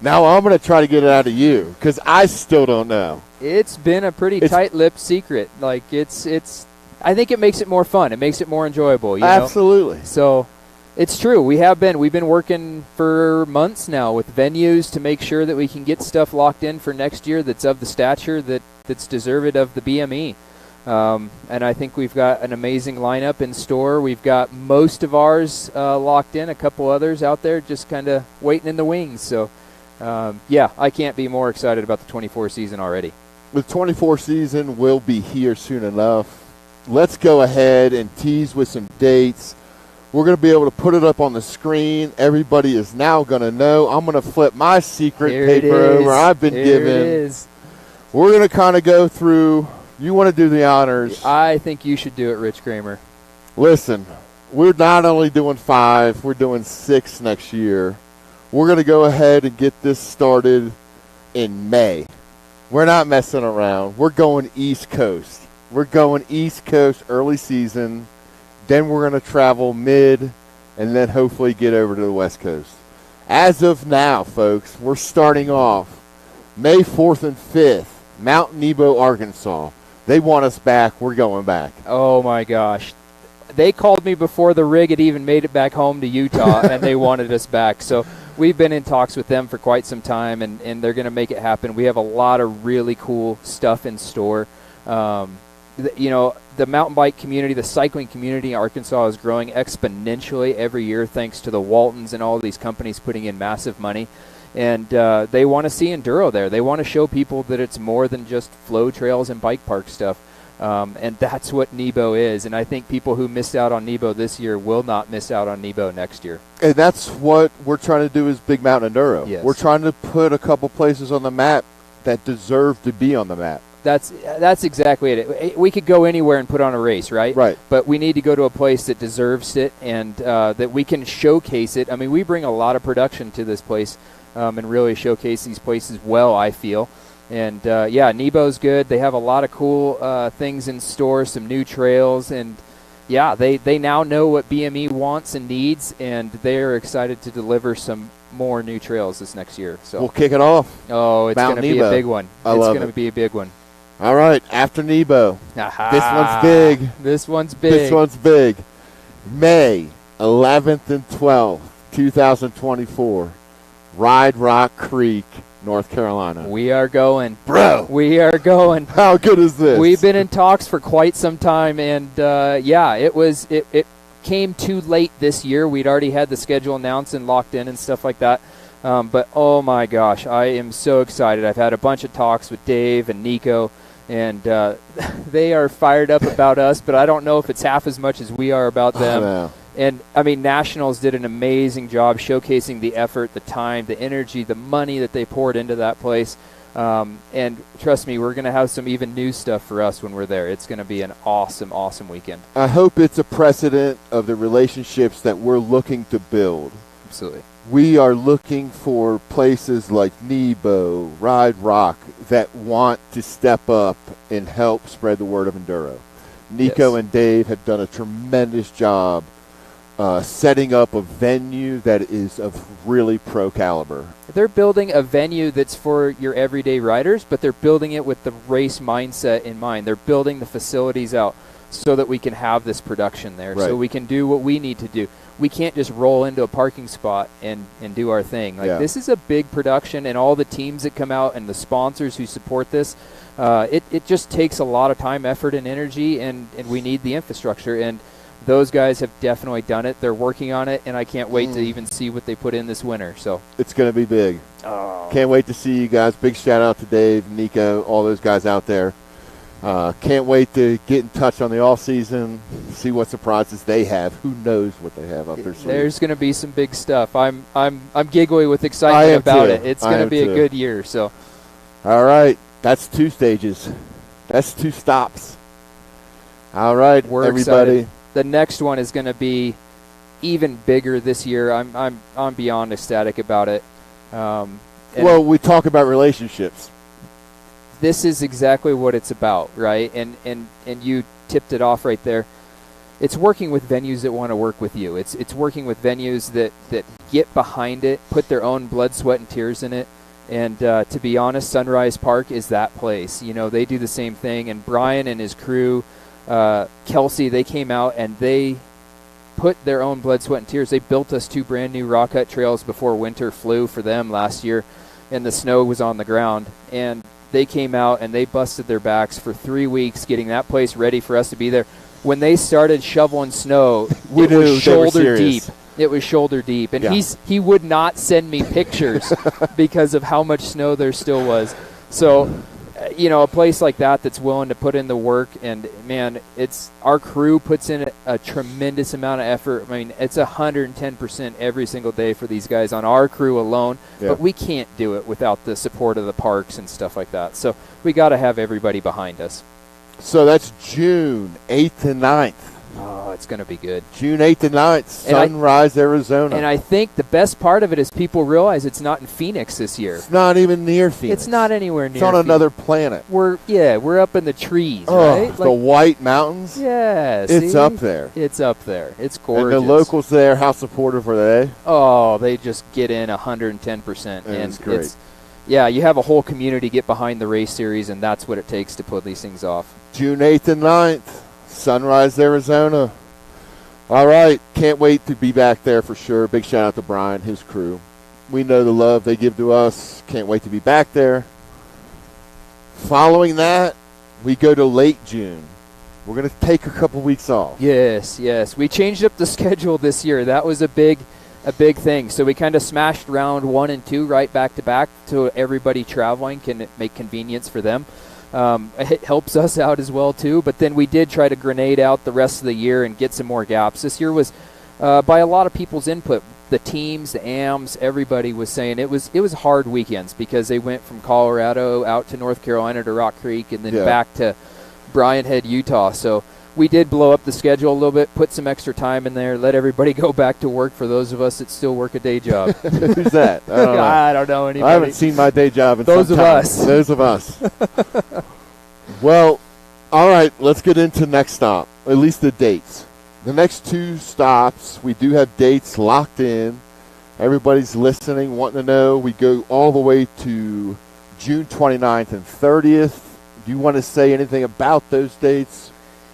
Now I'm going to try to get it out of you because I still don't know. It's been a pretty tight-lipped secret. I think it makes it more fun. It makes it more enjoyable. Absolutely. So it's true. We've been working for months now with venues to make sure that we can get stuff locked in for next year that's of the stature that's deserved of the BME. And I think we've got an amazing lineup in store. We've got most of ours locked in, a couple others out there just kind of waiting in the wings. So, I can't be more excited about the 24 season already. The 24 season will be here soon enough. Let's go ahead and tease with some dates. We're going to be able to put it up on the screen. Everybody is now going to know. I'm going to flip my secret paper over I've been given. It is. We're going to kind of go through. You want to do the honors. I think you should do it, Rich Kramer. Listen, we're not only doing 5, we're doing 6 next year. We're going to go ahead and get this started in May. We're not messing around. We're going East Coast. We're going East Coast early season. Then we're going to travel mid and then hopefully get over to the West Coast. As of now, folks, we're starting off May 4th and 5th, Mount Nebo, Arkansas. They want us back. We're going back. Oh, my gosh. They called me before the rig had even made it back home to Utah, and they wanted us back. So we've been in talks with them for quite some time, and they're going to make it happen. We have a lot of really cool stuff in store. The mountain bike community, the cycling community in Arkansas is growing exponentially every year thanks to the Waltons and all these companies putting in massive money. And they want to see Enduro there. They want to show people that it's more than just flow trails and bike park stuff. And that's what Nebo is. And I think people who missed out on Nebo this year will not miss out on Nebo next year. And that's what we're trying to do is Big Mountain Enduro. Yes. We're trying to put a couple places on the map that deserve to be on the map. That's exactly it. We could go anywhere and put on a race, right? Right. But we need to go to a place that deserves it and that we can showcase it. I mean, we bring a lot of production to this place and really showcase these places well, I feel. And, Nebo's good. They have a lot of cool things in store, some new trails. And, they now know what BME wants and needs, and they're excited to deliver some more new trails this next year. So we'll kick it off. Oh, it's going to be a big one. It's going to be a big one. All right, after Nebo. Aha. This one's big. This one's big. May 11th and 12th, 2024. Ride Rock Creek, North Carolina. We are going. Bro. We are going. How good is this? We've been in talks for quite some time, and, it came too late this year. We'd already had the schedule announced and locked in and stuff like that. But, oh, my gosh, I am so excited. I've had a bunch of talks with Dave and Nico, and they are fired up about us, but I don't know if it's half as much as we are about them. I know. And, Nationals did an amazing job showcasing the effort, the time, the energy, the money that they poured into that place. And trust me, we're going to have some even new stuff for us when we're there. It's going to be an awesome, awesome weekend. I hope it's a precedent of the relationships that we're looking to build. Absolutely. We are looking for places like Nebo, Ride Rock, that want to step up and help spread the word of Enduro. Nico and Dave have done a tremendous job setting up a venue that is of really pro caliber. They're building a venue that's for your everyday riders, but they're building it with the race mindset in mind. They're building the facilities out so that we can have this production there, Right. so we can do what we need to do. We can't just roll into a parking spot and do our thing. Like, this is a big production, and all the teams that come out and the sponsors who support this, it just takes a lot of time, effort, and energy, and we need the infrastructure. And those guys have definitely done it. They're working on it, and I can't wait to even see what they put in this winter. So it's going to be big. Oh. Can't wait to see you guys. Big shout out to Dave, Nico, all those guys out there. Can't wait to get in touch on the off season, see what surprises they have. Who knows what they have up their sleeve. There's going to be some big stuff. I'm giggly with excitement about it. It's going to be a good year. So, all right, that's 2 stages. That's 2 stops. All right, we're everybody. Excited. The next one is going to be even bigger this year. I'm beyond ecstatic about it. Well, we talk about relationships. This is exactly what it's about, right? And you tipped it off right there. It's working with venues that want to work with you. It's working with venues that get behind it, put their own blood, sweat, and tears in it. And to be honest, Sunrise Park is that place. You know, they do the same thing. And Brian and his crew, Kelsey, they came out and they put their own blood, sweat, and tears. They built us 2 brand new rock cut trails before winter flew for them last year, and the snow was on the ground. And they came out and they busted their backs for 3 weeks getting that place ready for us to be there. When they started shoveling snow, it was shoulder deep. It was shoulder deep. And he would not send me pictures because of how much snow there still was. So, you know, a place like that's willing to put in the work, and man, it's our crew puts in a tremendous amount of effort. I mean, it's 110% every single day for these guys on our crew alone, but we can't do it without the support of the parks and stuff like that. So we got to have everybody behind us. So that's June 8th and 9th. Oh, it's going to be good. June 8th and 9th, Sunrise, Arizona. And I think the best part of it is people realize it's not in Phoenix this year. It's not even near Phoenix. It's not anywhere near It's on another planet. We're up in the trees, right? Like, the White Mountains? Yeah. It's up there. It's up there. It's gorgeous. And the locals there, how supportive are they? Oh, they just get in 110%. And it's great. You have a whole community get behind the race series, and that's what it takes to pull these things off. June 8th and 9th, Sunrise, Arizona. All right, can't wait to be back there for sure. Big shout out to Brian, his crew. We know the love they give to us. Can't wait to be back there. Following that, we go to late June. We're going to take a couple weeks off. Yes. We changed up the schedule this year. That was a big thing. So we kind of smashed round 1 and 2 right back to back, so everybody traveling can make convenience for them. It helps us out as well too, but then we did try to grenade out the rest of the year and get some more gaps. This year was, by a lot of people's input, the teams, the AMs, everybody was saying it was hard weekends because they went from Colorado out to North Carolina to Rock Creek and then back to Bryan Head, Utah. So we did blow up the schedule a little bit, put some extra time in there, let everybody go back to work for those of us that still work a day job. Who's that? I don't know anybody. I haven't seen my day job in those some of time. us. Those of us. Well, all right, let's get into next stop, at least the dates. The next 2 stops, we do have dates locked in. Everybody's listening, wanting to know. We go all the way to June 29th and 30th. Do you want to say anything about those dates?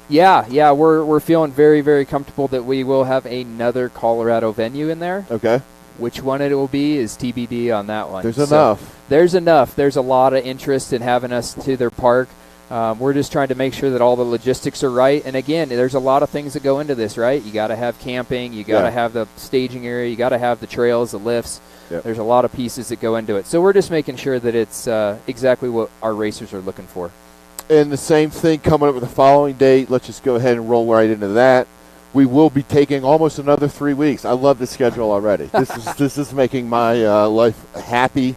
Yeah, we're feeling very, very comfortable that we will have another Colorado venue in there. Okay. Which one it will be is TBD on that one. There's enough. There's enough. There's a lot of interest in having us to their park. We're just trying to make sure that all the logistics are right. And again, there's a lot of things that go into this, right? You got to have camping. You got to have the staging area. You got to have the trails, the lifts. Yep. There's a lot of pieces that go into it. So we're just making sure that it's exactly what our racers are looking for. And the same thing coming up with the following date. Let's just go ahead and roll right into that. We will be taking almost another 3 weeks. I love the schedule already. This is making my life happy.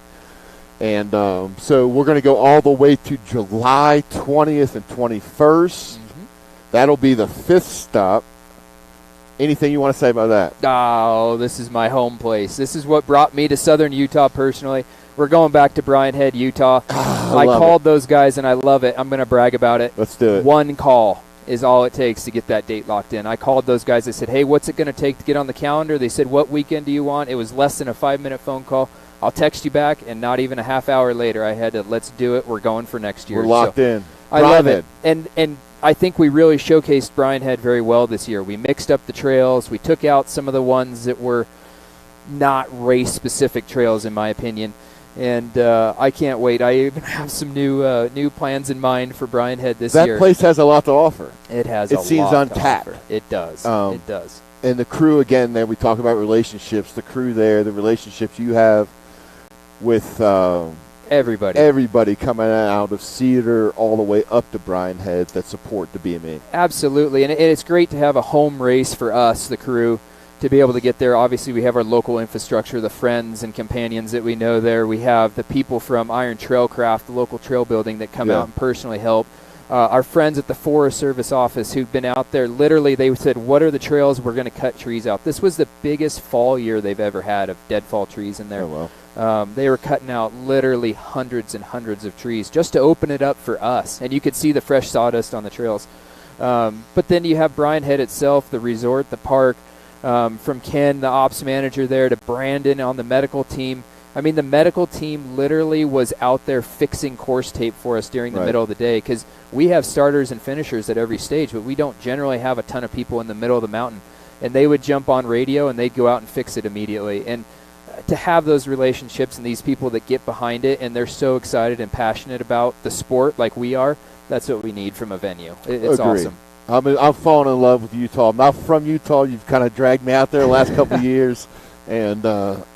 And so we're going to go all the way to July 20th and 21st. Mm-hmm. That'll be the 5th stop. Anything you want to say about that? Oh, this is my home place. This is what brought me to Southern Utah personally. We're going back to Bryan Head, Utah. I called those guys, and I love it. I'm going to brag about it. Let's do it. 1 call is all it takes to get that date locked in. I called those guys. I said, hey, what's it going to take to get on the calendar? They said, what weekend do you want? It was less than a 5-minute phone call. I'll text you back, and not even a half hour later, I had to, let's do it. We're going for next year. We're locked in. I love it. And I think we really showcased Brian Head very well this year. We mixed up the trails. We took out some of the ones that were not race-specific trails, in my opinion. And I can't wait. I even have some new plans in mind for Brian Head this year. That place has a lot to offer. It has it a seems lot untapped. to offer. It does. It does. And the crew, again, there we talk about relationships. The crew there, the relationships you have with everybody coming out of Cedar all the way up to Brian Head that support the BME. Absolutely. And it's great to have a home race for us, the crew, to be able to get there. Obviously, we have our local infrastructure, the friends and companions that we know there. We have the people from Iron Trailcraft, the local trail building, that come out and personally help. Our friends at the Forest Service office who've been out there, literally they said, what are the trails? We're going to cut trees out. This was the biggest fall year they've ever had of deadfall trees in there. Oh, wow. They were cutting out literally hundreds and hundreds of trees just to open it up for us. And you could see the fresh sawdust on the trails. But then you have Brian Head itself, the resort, the park, from Ken, the ops manager there, to Brandon on the medical team. I mean, the medical team literally was out there fixing course tape for us during the middle of the day, because we have starters and finishers at every stage, but we don't generally have a ton of people in the middle of the mountain. And they would jump on radio, and they'd go out and fix it immediately. And to have those relationships and these people that get behind it, and they're so excited and passionate about the sport like we are, that's what we need from a venue. It's awesome. I'm falling in love with Utah. I'm not from Utah. You've kind of dragged me out there the last couple of years. And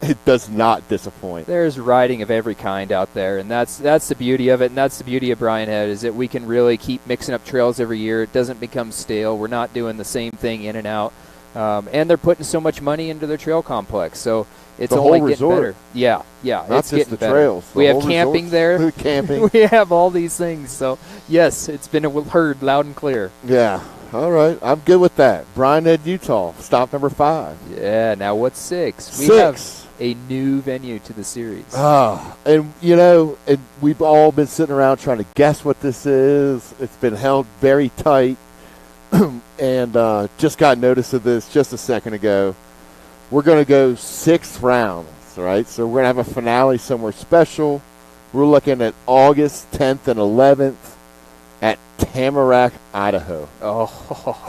it does not disappoint. There's riding of every kind out there, and that's the beauty of it, and that's the beauty of Brian Head, is that we can really keep mixing up trails every year. It doesn't become stale. We're not doing the same thing in and out. And they're putting so much money into their trail complex, so it's the only whole getting resort. better. Yeah, not it's just getting the better. trails. We have camping there. Camping. We have all these things. So, yes, it's been heard loud and clear. Yeah. All right. I'm good with that. Brian Head, Utah. Stop number 5. Yeah. Now what's 6? We have a new venue to the series. And, and we've all been sitting around trying to guess what this is. It's been held very tight. And just got notice of this just a second ago. We're going to go 6 rounds, right? So we're going to have a finale somewhere special. We're looking at August 10th and 11th at Tamarack, Idaho. Oh.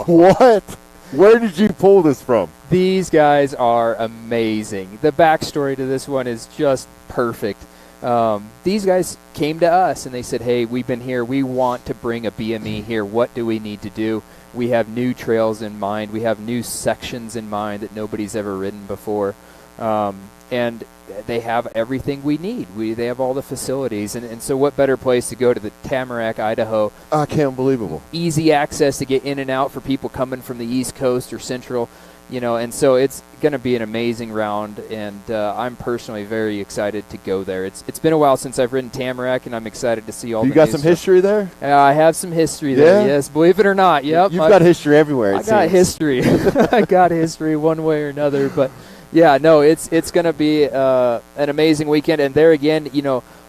What? Where did you pull this from? These guys are amazing. The backstory to this one is just perfect. These guys came to us and they said, hey, we've been here. We want to bring a BME here. What do we need to do? We have new trails in mind. We have new sections in mind that nobody's ever ridden before. And they have everything we need. They have all the facilities. And so what better place to go to the Tamarack, Idaho? Unbelievable. Easy access to get in and out for people coming from the East Coast or Central. And so it's going to be an amazing round, and I'm personally very excited to go there. It's been a while since I've ridden Tamarack, and I'm excited to see all the You got new some stuff. history there? I have some history there, yes. Believe it or not, yep. You've got history everywhere, I got history. I got history one way or another, but yeah, no, it's going to be an amazing weekend, and there again,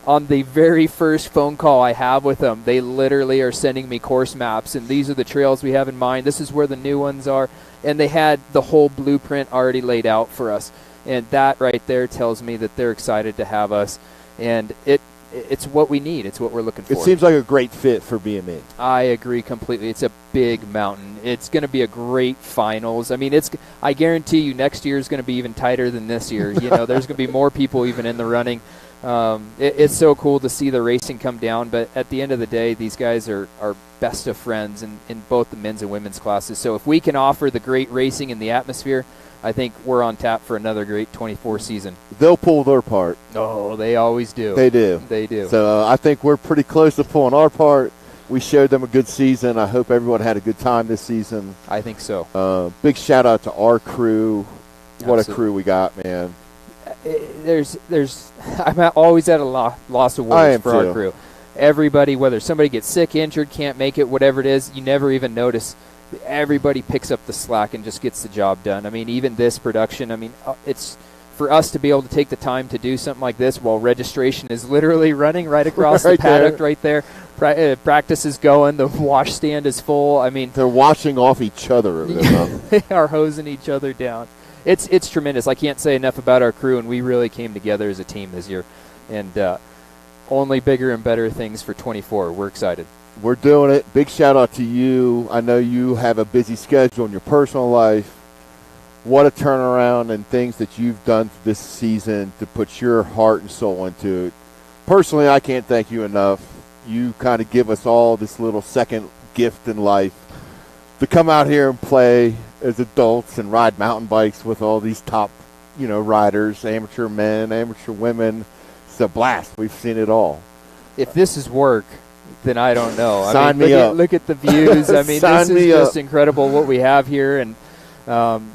on the very first phone call I have with them, they literally are sending me course maps, and these are the trails we have in mind. This is where the new ones are. And they had the whole blueprint already laid out for us. And that right there tells me that they're excited to have us. And it's what we need. It's what we're looking for. It seems like a great fit for BME. I agree completely. It's a big mountain. It's going to be a great finals. I mean, I guarantee you next year is going to be even tighter than this year. There's going to be more people even in the running. It's so cool to see the racing come down, but at the end of the day, these guys are best of friends in both the men's and women's classes. So if we can offer the great racing and the atmosphere, I think we're on tap for another great 24 season. They'll pull their part. Oh, they always do. They do. They do. So I think we're pretty close to pulling our part. We showed them a good season. I hope everyone had a good time this season. I think so. Big shout out to our crew. What Absolutely. a crew we got, man. I'm always at a loss of words for our crew. Everybody, whether somebody gets sick, injured, can't make it, whatever it is, you never even notice. Everybody picks up the slack and just gets the job done. I mean, even this production, it's for us to be able to take the time to do something like this while registration is literally running right across the paddock right there. Practice is going. The wash stand is full. I mean, they're washing off each other. They are hosing each other down. it's tremendous. I can't say enough about our crew, and we really came together as a team this year. And only bigger and better things for 24. We're excited. We're doing it. Big shout out to you. I know you have a busy schedule in your personal life. What a turnaround and things that you've done this season to put your heart and soul into it. Personally, I can't thank you enough. You kind of give us all this little second gift in life to come out here and play as adults and ride mountain bikes with all these top, riders, amateur men, amateur women. It's a blast. We've seen it all. If this is work, then I don't know. Sign me up. Look at the views. I mean, this is just incredible what we have here. And,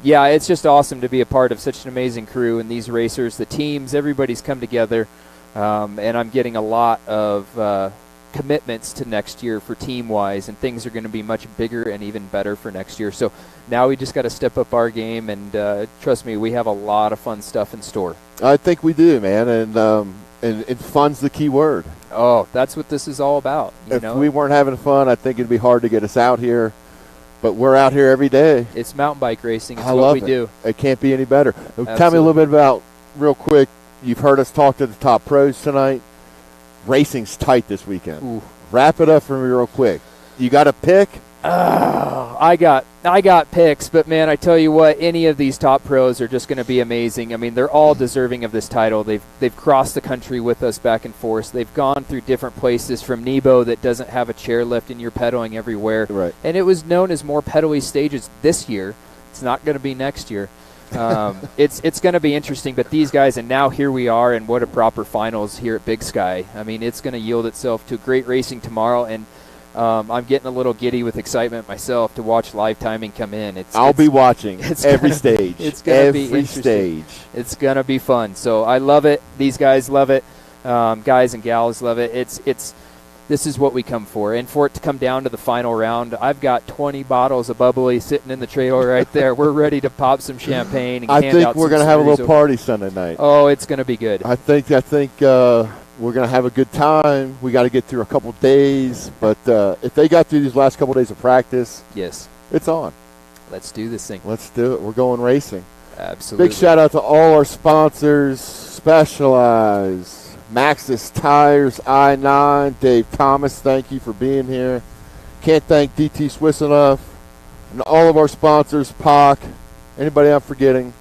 it's just awesome to be a part of such an amazing crew and these racers, the teams, everybody's come together. And I'm getting a lot of commitments to next year for team-wise, and things are going to be much bigger and even better for next year. So now we just got to step up our game, and trust me, we have a lot of fun stuff in store. I think we do, man, and fun's the key word. Oh, that's what this is all about. If we weren't having fun, I think it'd be hard to get us out here. But we're out here every day. It's mountain bike racing. It's I what love we do. It can't be any better. Absolutely. Tell me a little bit about, real quick, you've heard us talk to the top pros tonight. Racing's tight this weekend. Ooh. Wrap it up for me real quick. You got a pick? I got picks, but man, I tell you what, any of these top pros are just going to be amazing. I mean, they're all deserving of this title. They've crossed the country with us back and forth. They've gone through different places, from Nebo that doesn't have a chairlift and you're pedaling everywhere. Right. And it was known as more pedally stages this year. It's not going to be next year. It's going to be interesting, but these guys, and now here we are, and what a proper finals here at Big Sky. I mean, it's going to yield itself to great racing tomorrow, and I'm getting a little giddy with excitement myself to watch live timing come in. I'll be watching every stage. It's going to be every interesting. stage. It's going to be fun. So I love it. These guys love it. Guys and gals love it. This is what we come for. And for it to come down to the final round, I've got 20 bottles of bubbly sitting in the trailer right there. We're ready to pop some champagne and hand out we're going to have a little party Sunday night. Oh, it's going to be good. I think we're going to have a good time. We got to get through a couple days, but if they got through these last couple days of practice, yes, it's on. Let's do this thing. Let's do it. We're going racing. Absolutely. Big shout out to all our sponsors, Specialized, Maxxis Tires, I-9, Dave Thomas, thank you for being here. Can't thank DT Swiss enough. And all of our sponsors, POC. Anybody I'm forgetting?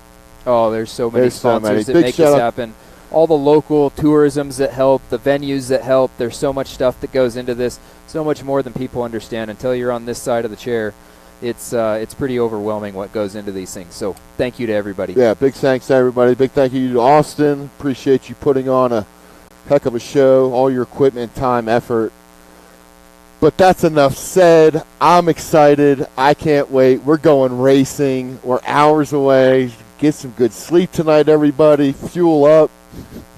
Oh, there's so many sponsors that Big make this happen. All the local tourisms that help, the venues that help. There's so much stuff that goes into this, so much more than people understand. Until you're on this side of the chair, it's pretty overwhelming what goes into these things. So thank you to everybody. Yeah, big thanks to everybody. Big thank you to Austin. Appreciate you putting on a heck of a show, all your equipment, time, effort. But that's enough said. I'm excited. I can't wait. We're going racing. We're hours away. Get some good sleep tonight, everybody. Fuel up.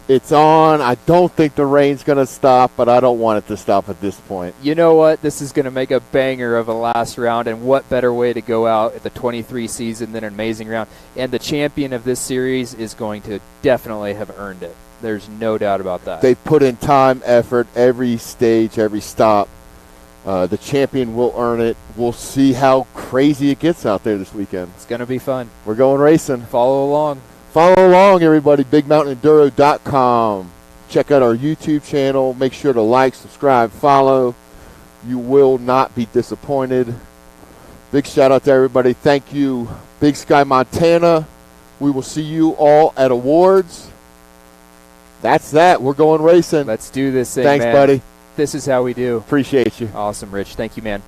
It's on. I don't think the rain's going to stop, but I don't want it to stop at this point. You know what? This is going to make a banger of a last round, and what better way to go out at the 23 season than an amazing round. And the champion of this series is going to definitely have earned it. There's no doubt about that. They put in time, effort, every stage, every stop. The champion will earn it. We'll see how crazy it gets out there this weekend. It's going to be fun. We're going racing. Follow along. Follow along, everybody. BigMountainEnduro.com. Check out our YouTube channel. Make sure to like, subscribe, follow. You will not be disappointed. Big shout out to everybody. Thank you, Big Sky, Montana. We will see you all at awards. That's that. We're going racing. Let's do this thing, Thanks, man. buddy. This is how we do. Appreciate you. Awesome, Rich. Thank you, man.